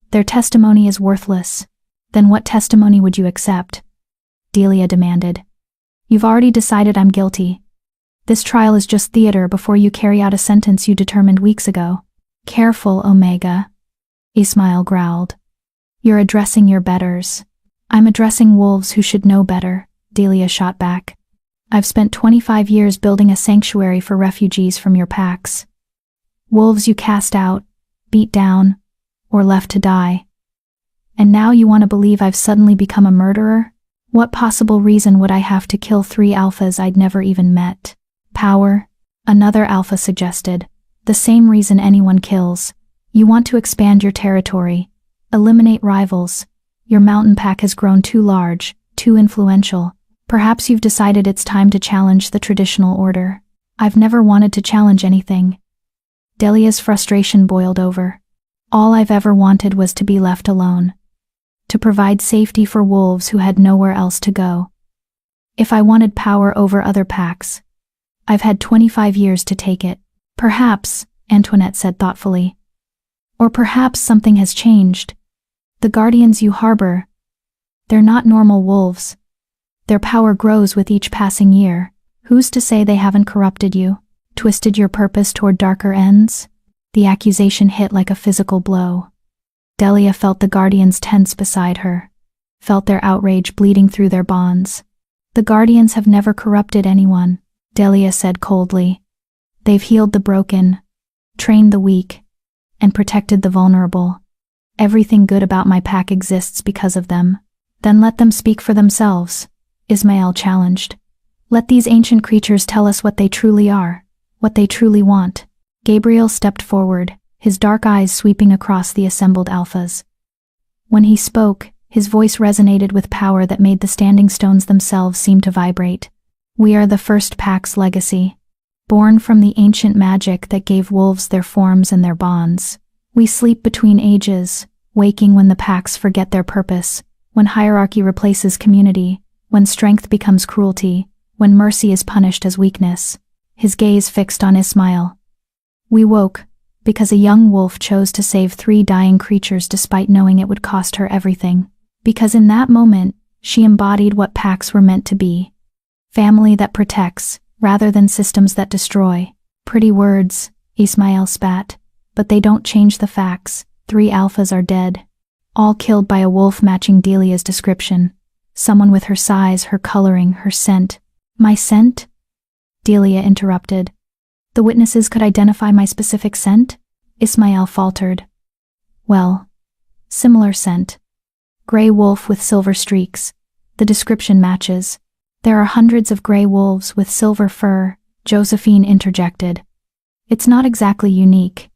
Their testimony is worthless. Then what testimony would you accept? Delia demanded. You've already decided I'm guilty. This trial is just theater before you carry out a sentence you determined weeks ago. Careful, Omega, Ismael growled. You're addressing your betters. I'm addressing wolves who should know better, Delia shot back. I've spent 25 years building a sanctuary for refugees from your packs. Wolves you cast out, beat down, or left to die. And now you want to believe I've suddenly become a murderer? What possible reason would I have to kill 3 alphas I'd never even met? Power, another alpha suggested. The same reason anyone kills. You want to expand your territory, eliminate rivals. Your mountain pack has grown too large, too influential. Perhaps you've decided it's time to challenge the traditional order. I've never wanted to challenge anything. Delia's frustration boiled over. All I've ever wanted was to be left alone. To provide safety for wolves who had nowhere else to go. If I wanted power over other packs, I've had 25 years to take it. Perhaps, Antoinette said thoughtfully. Or perhaps something has changed. The guardians you harbor, they're not normal wolves. Their power grows with each passing year. Who's to say they haven't corrupted you, twisted your purpose toward darker ends? The accusation hit like a physical blow. Delia felt the guardians tense beside her, felt their outrage bleeding through their bonds. The guardians have never corrupted anyone, Delia said coldly. They've healed the broken, trained the weak, and protected the vulnerable. Everything good about my pack exists because of them. Then let them speak for themselves, Ismael challenged. Let these ancient creatures tell us what they truly are, what they truly want. Gabriel stepped forward, his dark eyes sweeping across the assembled alphas. When he spoke, his voice resonated with power that made the standing stones themselves seem to vibrate. We are the first pack's legacy, born from the ancient magic that gave wolves their forms and their bonds. We sleep between ages, waking when the packs forget their purpose, when hierarchy replaces community, when strength becomes cruelty, when mercy is punished as weakness. His gaze fixed on Ismael. We woke, because a young wolf chose to save 3 dying creatures despite knowing it would cost her everything. Because in that moment, she embodied what packs were meant to be. Family that protects, rather than systems that destroy. Pretty words, Ismael spat, but they don't change the facts. 3 alphas are dead. All killed by a wolf matching Delia's description. Someone with her size, her coloring, her scent. My scent? Delia interrupted. The witnesses could identify my specific scent? Ismael faltered. Well, similar scent. Gray wolf with silver streaks. The description matches. There are hundreds of gray wolves with silver fur, Josephine interjected. It's not exactly unique.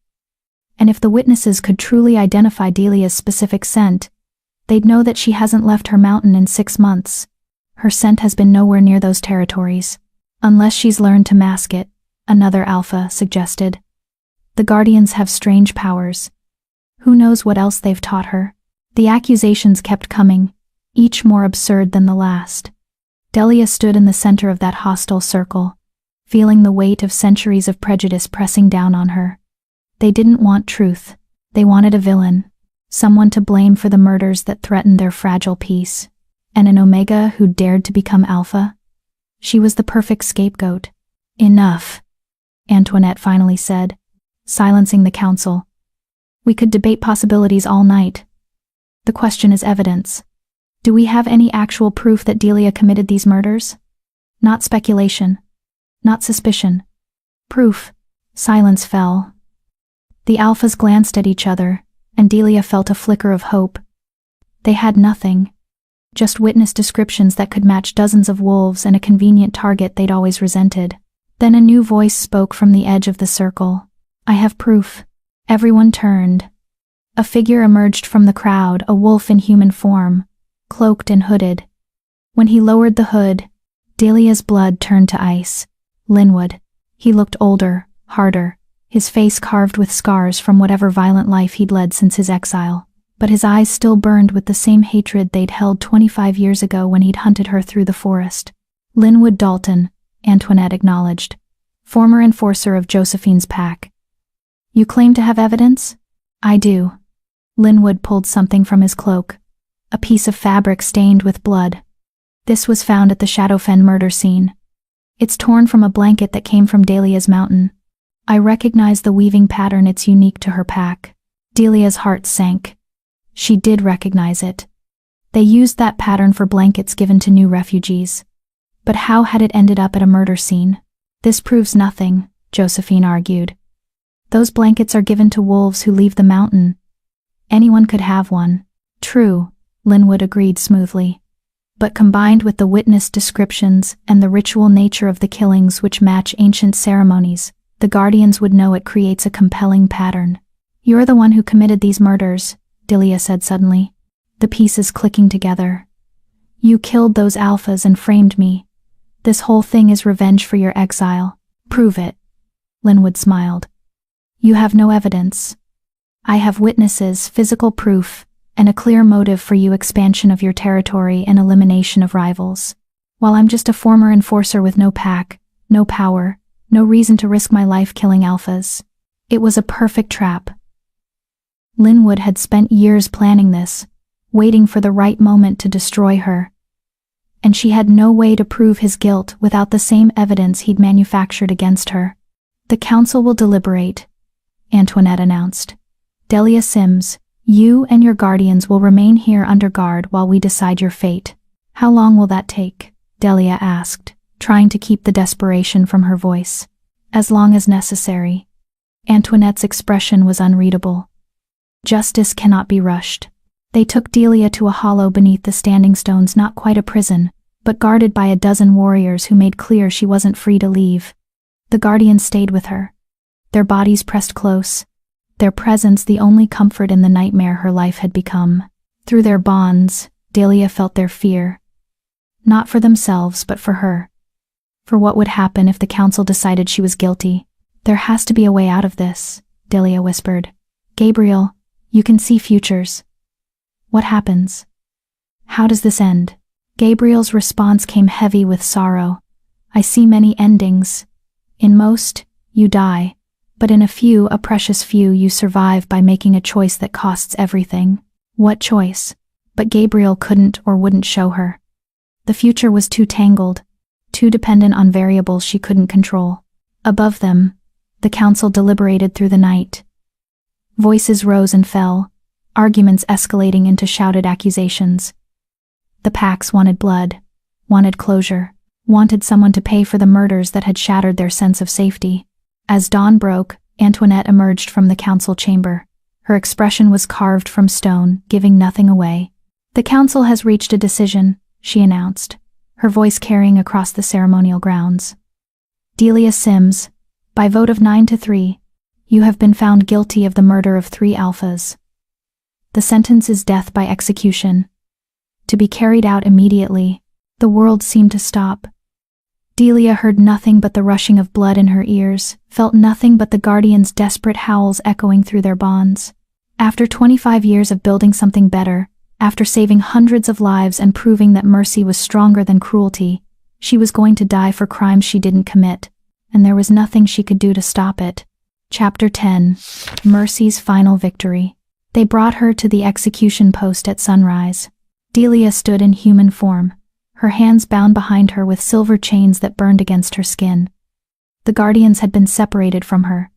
And if the witnesses could truly identify Delia's specific scent, they'd know that she hasn't left her mountain in 6 months. Her scent has been nowhere near those territories. Unless she's learned to mask it, another alpha suggested. The guardians have strange powers. Who knows what else they've taught her? The accusations kept coming, each more absurd than the last. Delia stood in the center of that hostile circle, feeling the weight of centuries of prejudice pressing down on her. They didn't want truth. They wanted a villain, someone to blame for the murders that threatened their fragile peace. And an Omega who dared to become Alpha? She was the perfect scapegoat. Enough, Antoinette finally said, silencing the council. We could debate possibilities all night. The question is evidence. Do we have any actual proof that Delia committed these murders? Not speculation. Not suspicion. Proof. Silence fell. The alphas glanced at each other, and Delia felt a flicker of hope. They had nothing. Just witness descriptions that could match dozens of wolves and a convenient target they'd always resented. Then a new voice spoke from the edge of the circle. "I have proof." Everyone turned. A figure emerged from the crowd, a wolf in human form, cloaked and hooded. When he lowered the hood, Delia's blood turned to ice. Linwood. He looked older, harder, his face carved with scars from whatever violent life he'd led since his exile. But his eyes still burned with the same hatred they'd held 25 years ago when he'd hunted her through the forest. "Linwood Dalton," Antoinette acknowledged, "former enforcer of Josephine's pack." "You claim to have evidence?" "I do." Linwood pulled something from his cloak. A piece of fabric stained with blood. "This was found at the Shadowfen murder scene. It's torn from a blanket that came from Delia's mountain. I recognize the weaving pattern. It's unique to her pack." Delia's heart sank. She did recognize it. They used that pattern for blankets given to new refugees. But how had it ended up at a murder scene? "This proves nothing," Josephine argued. "Those blankets are given to wolves who leave the mountain. Anyone could have one." "True," Linwood agreed smoothly. "But combined with the witness descriptions and the ritual nature of the killings which match ancient ceremonies, the Guardians would know it creates a compelling pattern." "You're the one who committed these murders," Delia said suddenly, the pieces clicking together. "You killed those alphas and framed me. This whole thing is revenge for your exile." "Prove it." Linwood smiled. "You have no evidence. I have witnesses, physical proof, and a clear motive for you: expansion of your territory and elimination of rivals. While I'm just a former enforcer with no pack, no power, no reason to risk my life killing alphas. It was a perfect trap." Linwood had spent years planning this, waiting for the right moment to destroy her. And she had no way to prove his guilt without the same evidence he'd manufactured against her. "The council will deliberate," Antoinette announced. "Delia Sims, you and your guardians will remain here under guard while we decide your fate." "How long will that take?" Delia asked, trying to keep the desperation from her voice. "As long as necessary." Antoinette's expression was unreadable. Justice cannot be rushed. They took Delia to a hollow beneath the standing stones, not quite a prison, but guarded by a dozen warriors who made clear she wasn't free to leave. The guardians stayed with her, their bodies pressed close, their presence the only comfort in the nightmare her life had become. Through their bonds, Delia felt their fear. Not for themselves, but for her. For what would happen if the council decided she was guilty. "There has to be a way out of this," Delia whispered. "Gabriel, you can see futures. What happens? How does this end?" Gabriel's response came heavy with sorrow. "I see many endings. In most, you die. But in a few, a precious few, you survive by making a choice that costs everything." What choice? But Gabriel couldn't or wouldn't show her. The future was too tangled, too dependent on variables she couldn't control. Above them, the council deliberated through the night. Voices rose and fell, arguments escalating into shouted accusations. The packs wanted blood, wanted closure, wanted someone to pay for the murders that had shattered their sense of safety. As dawn broke, Antoinette emerged from the council chamber. Her expression was carved from stone, giving nothing away. "The council has reached a decision," she announced, her voice carrying across the ceremonial grounds. "Delia Sims, by vote of 9-3, you have been found guilty of the murder of 3 alphas. The sentence is death by execution, to be carried out immediately." The world seemed to stop. Delia heard nothing but the rushing of blood in her ears, felt nothing but the guardians' desperate howls echoing through their bonds. After 25 years of building something better, after saving hundreds of lives and proving that mercy was stronger than cruelty, she was going to die for crimes she didn't commit, and there was nothing she could do to stop it. Chapter 10. Mercy's Final Victory. They brought her to the execution post at sunrise. Delia stood in human form, her hands bound behind her with silver chains that burned against her skin. The guardians had been separated from her,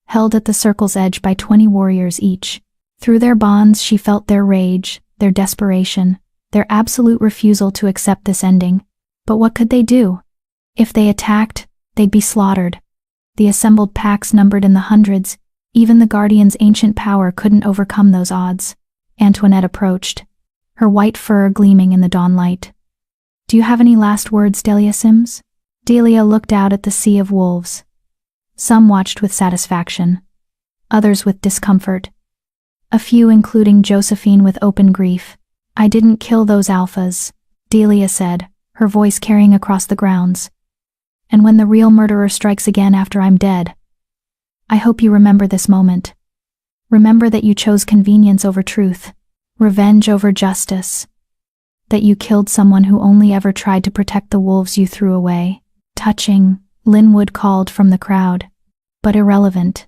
held at the circle's edge by 20 warriors each. Through their bonds she felt their rage, their desperation, their absolute refusal to accept this ending. But what could they do? If they attacked, they'd be slaughtered. The assembled packs numbered in the hundreds. Even the Guardian's ancient power couldn't overcome those odds. Antoinette approached, her white fur gleaming in the dawn light. "Do you have any last words, Delia Sims?" Delia looked out at the sea of wolves. Some watched with satisfaction, others with discomfort. A few, including Josephine, with open grief. "I didn't kill those alphas," Delia said, her voice carrying across the grounds. "And when the real murderer strikes again after I'm dead, I hope you remember this moment. Remember that you chose convenience over truth, revenge over justice, that you killed someone who only ever tried to protect the wolves you threw away." "Touching," Linwood called from the crowd. "But irrelevant.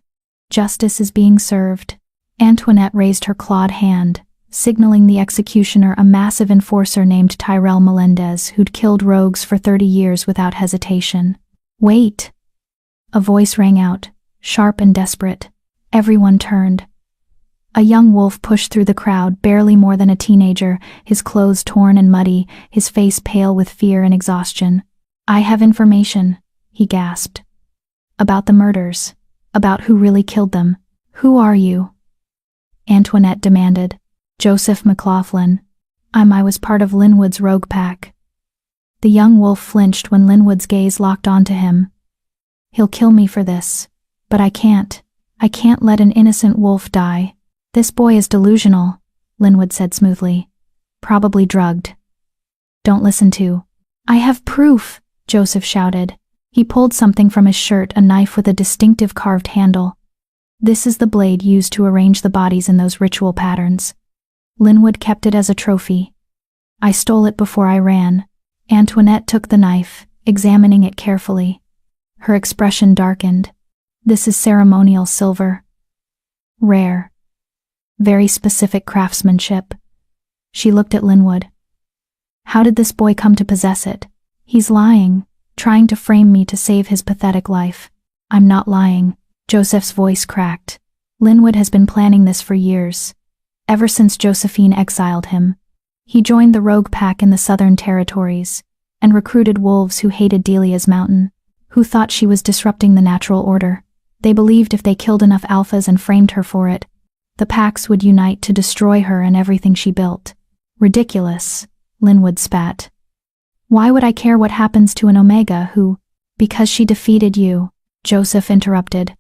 Justice is being served." Antoinette raised her clawed hand, signaling the executioner, a massive enforcer named Tyrell Melendez, who'd killed rogues for 30 years without hesitation. "Wait!" A voice rang out, sharp and desperate. Everyone turned. A young wolf pushed through the crowd, barely more than a teenager, his clothes torn and muddy, his face pale with fear and exhaustion. "I have information," he gasped. "About the murders. About who really killed them." "Who are you?" Antoinette demanded. "Joseph McLaughlin. I was part of Linwood's rogue pack." The young wolf flinched when Linwood's gaze locked onto him. "He'll kill me for this. But I can't. I can't let an innocent wolf die." "This boy is delusional," Linwood said smoothly. "Probably drugged." "Don't listen to." "I have proof," Joseph shouted. He pulled something from his shirt, a knife with a distinctive carved handle. "This is the blade used to arrange the bodies in those ritual patterns. Linwood kept it as a trophy. I stole it before I ran." Antoinette took the knife, examining it carefully. Her expression darkened. "This is ceremonial silver. Rare. Very specific craftsmanship." She looked at Linwood. "How did this boy come to possess it? He's lying, trying to frame me to save his pathetic life." "I'm not lying." Joseph's voice cracked. "Linwood has been planning this for years. Ever since Josephine exiled him. He joined the rogue pack in the Southern Territories, and recruited wolves who hated Delia's mountain, who thought she was disrupting the natural order. They believed if they killed enough alphas and framed her for it, the packs would unite to destroy her and everything she built." "Ridiculous," Linwood spat. "Why would I care what happens to an Omega who—" "Because she defeated you," Joseph interrupted.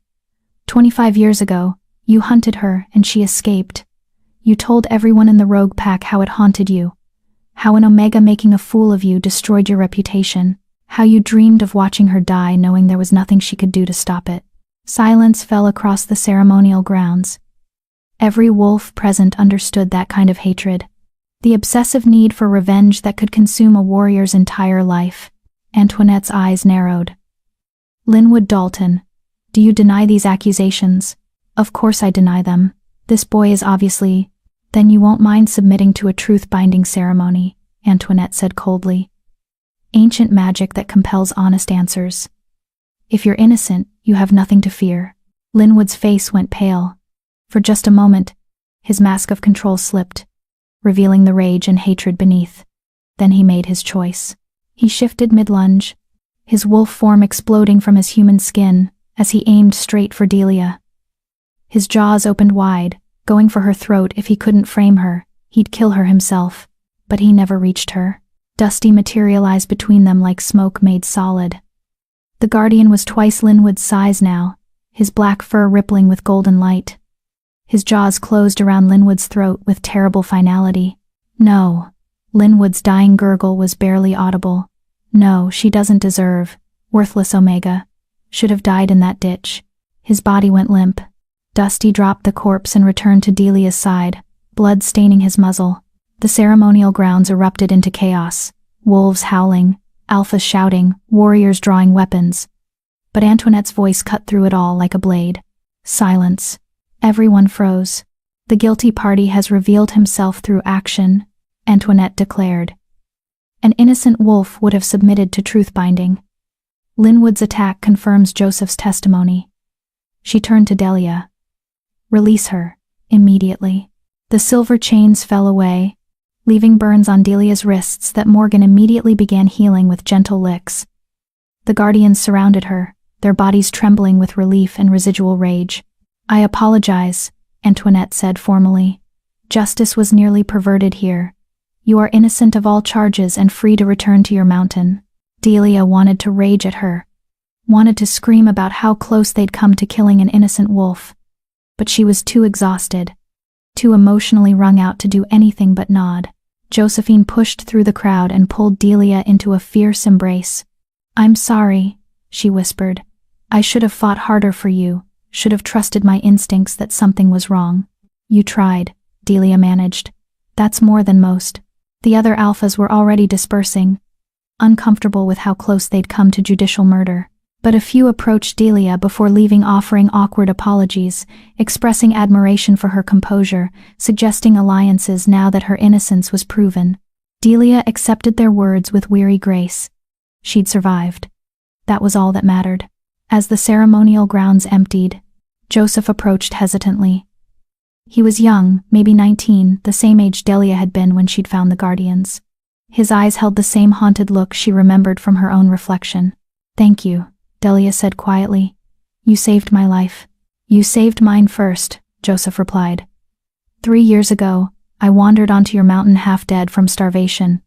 25 years ago, you hunted her and she escaped. You told everyone in the rogue pack how it haunted you, how an Omega making a fool of you destroyed your reputation, how you dreamed of watching her die knowing there was nothing she could do to stop it." Silence fell across the ceremonial grounds. Every wolf present understood that kind of hatred, the obsessive need for revenge that could consume a warrior's entire life. Antoinette's eyes narrowed. "Linwood Dalton, do you deny these accusations?" "Of course I deny them. This boy is obviously—" "Then you won't mind submitting to a truth-binding ceremony," Antoinette said coldly. "Ancient magic that compels honest answers. If you're innocent, you have nothing to fear." Linwood's face went pale. For just a moment, his mask of control slipped, revealing the rage and hatred beneath. Then he made his choice. He shifted mid-lunge, his wolf form exploding from his human skin as he aimed straight for Delia. His jaws opened wide, going for her throat. If he couldn't frame her, he'd kill her himself. But he never reached her. Dusty materialized between them like smoke made solid. The Guardian was twice Linwood's size now, his black fur rippling with golden light. His jaws closed around Linwood's throat with terrible finality. "No." Linwood's dying gurgle was barely audible. "No, she doesn't deserve. Worthless Omega. Should have died in that ditch." His body went limp. Dusty dropped the corpse and returned to Delia's side, blood staining his muzzle. The ceremonial grounds erupted into chaos. Wolves howling, alphas shouting, warriors drawing weapons. But Antoinette's voice cut through it all like a blade. "Silence." Everyone froze. "The guilty party has revealed himself through action," Antoinette declared. "An innocent wolf would have submitted to truth-binding. Linwood's attack confirms Joseph's testimony." She turned to Delia. "Release her, immediately." The silver chains fell away, leaving burns on Delia's wrists that Morgan immediately began healing with gentle licks. The Guardians surrounded her, their bodies trembling with relief and residual rage. "I apologize," Antoinette said formally. "Justice was nearly perverted here. You are innocent of all charges and free to return to your mountain. Delia wanted to rage at her, wanted to scream about how close they'd come to killing an innocent wolf. But she was too exhausted, too emotionally wrung out to do anything but nod. Josephine pushed through the crowd and pulled Delia into a fierce embrace. "I'm sorry," she whispered. "I should have fought harder for you, should have trusted my instincts that something was wrong." "You tried," Delia managed. "That's more than most." The other alphas were already dispersing, uncomfortable with how close they'd come to judicial murder. But a few approached Delia before leaving, offering awkward apologies, expressing admiration for her composure, suggesting alliances now that her innocence was proven. Delia accepted their words with weary grace. She'd survived. That was all that mattered. As the ceremonial grounds emptied, Joseph approached hesitantly. He was young, maybe 19, the same age Delia had been when she'd found the Guardians. His eyes held the same haunted look she remembered from her own reflection. "Thank you," Delia said quietly. "You saved my life." "You saved mine first," Joseph replied. 3 years ago, I wandered onto your mountain half dead from starvation.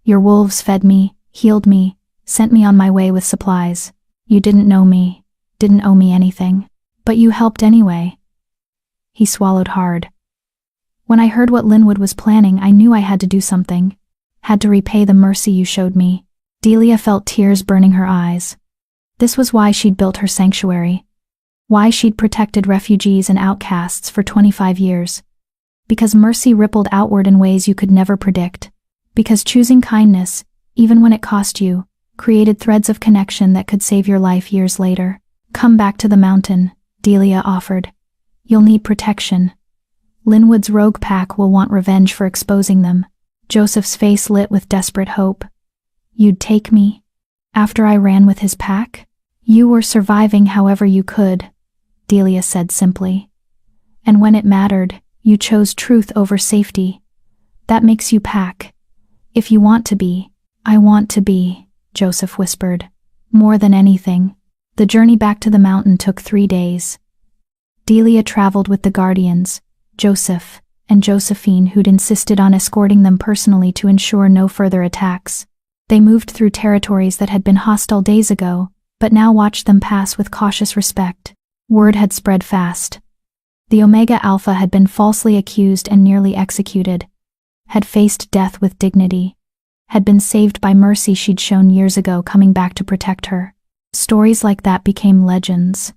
Your wolves fed me, healed me, sent me on my way with supplies. You didn't know me, didn't owe me anything. But you helped anyway." He swallowed hard. "When I heard what Linwood was planning, I knew I had to do something. Had to repay the mercy you showed me." Delia felt tears burning her eyes. This was why she'd built her sanctuary. Why she'd protected refugees and outcasts for 25 years. Because mercy rippled outward in ways you could never predict. Because choosing kindness, even when it cost you, created threads of connection that could save your life years later. "Come back to the mountain," Delia offered. "You'll need protection. Linwood's rogue pack will want revenge for exposing them." Joseph's face lit with desperate hope. "You'd take me? After I ran with his pack?" "You were surviving however you could," Delia said simply. "And when it mattered, you chose truth over safety. That makes you pack. If you want to be." "I want to be," Joseph whispered. "More than anything." The journey back to the mountain took 3 days. Delia traveled with the Guardians, Joseph, and Josephine, who'd insisted on escorting them personally to ensure no further attacks. They moved through territories that had been hostile days ago, but now watched them pass with cautious respect. Word had spread fast. The Omega Alpha had been falsely accused and nearly executed, had faced death with dignity, had been saved by mercy she'd shown years ago, coming back to protect her. Stories like that became legends.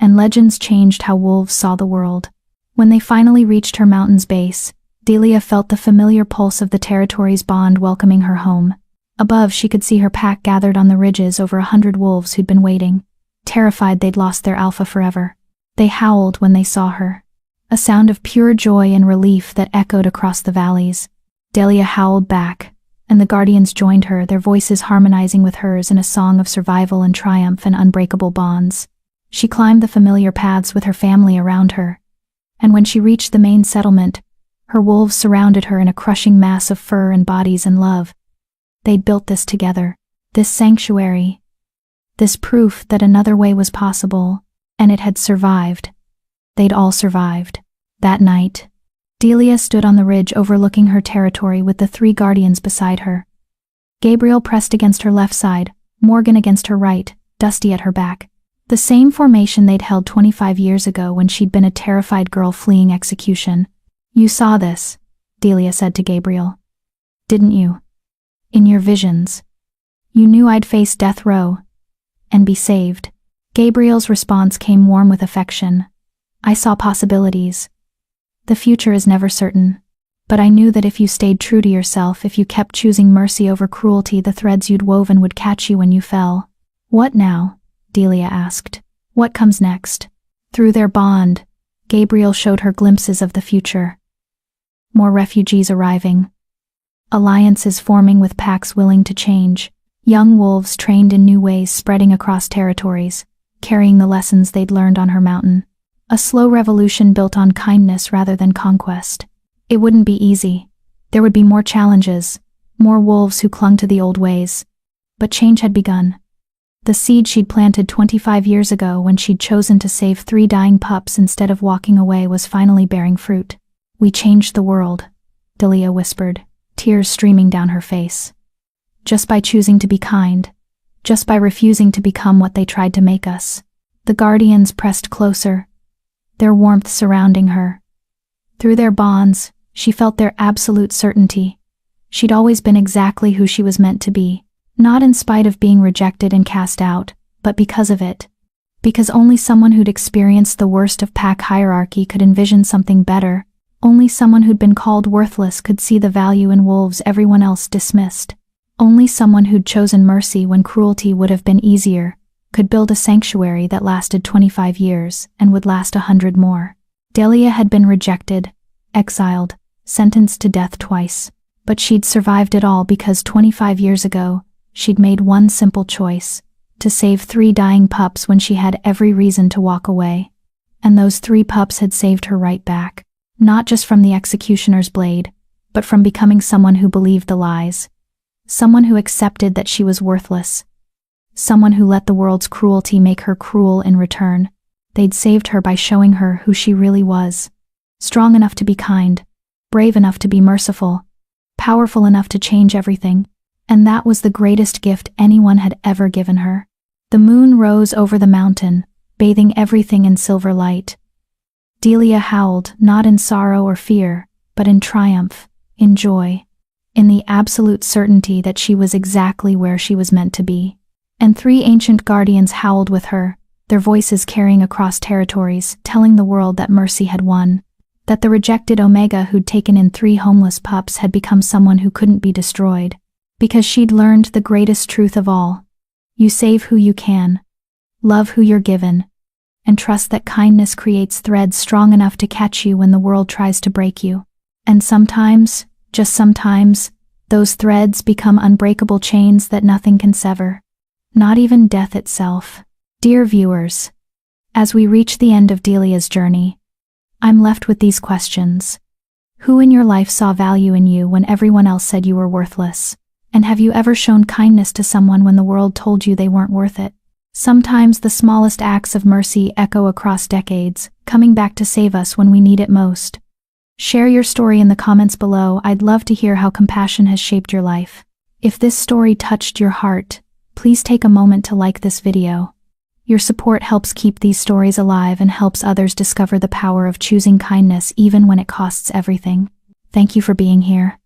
And legends changed how wolves saw the world. When they finally reached her mountain's base, Delia felt the familiar pulse of the territory's bond welcoming her home. Above, she could see her pack gathered on the ridges, over 100 wolves who'd been waiting, terrified they'd lost their alpha forever. They howled when they saw her, a sound of pure joy and relief that echoed across the valleys. Delia howled back, and the Guardians joined her, their voices harmonizing with hers in a song of survival and triumph and unbreakable bonds. She climbed the familiar paths with her family around her, and when she reached the main settlement, her wolves surrounded her in a crushing mass of fur and bodies and love. They'd built this together, this sanctuary, this proof that another way was possible, and it had survived. They'd all survived. That night, Delia stood on the ridge overlooking her territory with the 3 Guardians beside her. Gabriel pressed against her left side, Morgan against her right, Dusty at her back. The same formation they'd held 25 years ago when she'd been a terrified girl fleeing execution. "You saw this," Delia said to Gabriel. "Didn't you? In your visions. You knew I'd face death row and be saved." Gabriel's response came warm with affection. "I saw possibilities. The future is never certain. But I knew that if you stayed true to yourself, if you kept choosing mercy over cruelty, the threads you'd woven would catch you when you fell." "What now?" Delia asked. "What comes next?" Through their bond, Gabriel showed her glimpses of the future. More refugees arriving. Alliances forming with packs willing to change. Young wolves trained in new ways spreading across territories, carrying the lessons they'd learned on her mountain. A slow revolution built on kindness rather than conquest. It wouldn't be easy. There would be more challenges, more wolves who clung to the old ways. But change had begun. The seed she'd planted 25 years ago when she'd chosen to save 3 dying pups instead of walking away was finally bearing fruit. "We changed the world," Delia whispered. tears streaming down her face. Just by choosing to be kind. Just by refusing to become what they tried to make us. The guardians pressed closer, their warmth surrounding her. Through their bonds, she felt their absolute certainty. She'd always been exactly who she was meant to be, not in spite of being rejected and cast out, but because of it. Because only someone who'd experienced the worst of pack hierarchy could envision something better. Only someone who'd been called worthless could see the value in wolves everyone else dismissed. Only someone who'd chosen mercy when cruelty would have been easier could build a sanctuary that lasted 25 years and would last 100 more. Delia had been rejected, exiled, sentenced to death twice, but she'd survived it all because 25 years ago, she'd made one simple choice: to save 3 dying pups when she had every reason to walk away. And those 3 pups had saved her right back, not just from the executioner's blade, but from becoming someone who believed the lies. Someone who accepted that she was worthless. Someone who let the world's cruelty make her cruel in return. They'd saved her by showing her who she really was. Strong enough to be kind, brave enough to be merciful, powerful enough to change everything. And that was the greatest gift anyone had ever given her. The moon rose over the mountain, bathing everything in silver light. Delia howled, not in sorrow or fear, but in triumph, in joy, in the absolute certainty that she was exactly where she was meant to be. And 3 ancient guardians howled with her, their voices carrying across territories, telling the world that mercy had won, that the rejected Omega who'd taken in 3 homeless pups had become someone who couldn't be destroyed, because she'd learned the greatest truth of all. You save who you can, love who you're given, and trust that kindness creates threads strong enough to catch you when the world tries to break you. And sometimes, just sometimes, those threads become unbreakable chains that nothing can sever. Not even death itself. Dear viewers, as we reach the end of Delia's journey, I'm left with these questions. Who in your life saw value in you when everyone else said you were worthless? And have you ever shown kindness to someone when the world told you they weren't worth it? Sometimes the smallest acts of mercy echo across decades, coming back to save us when we need it most. Share your story in the comments below. I'd love to hear how compassion has shaped your life. If this story touched your heart, please take a moment to like this video. Your support helps keep these stories alive and helps others discover the power of choosing kindness even when it costs everything. Thank you for being here.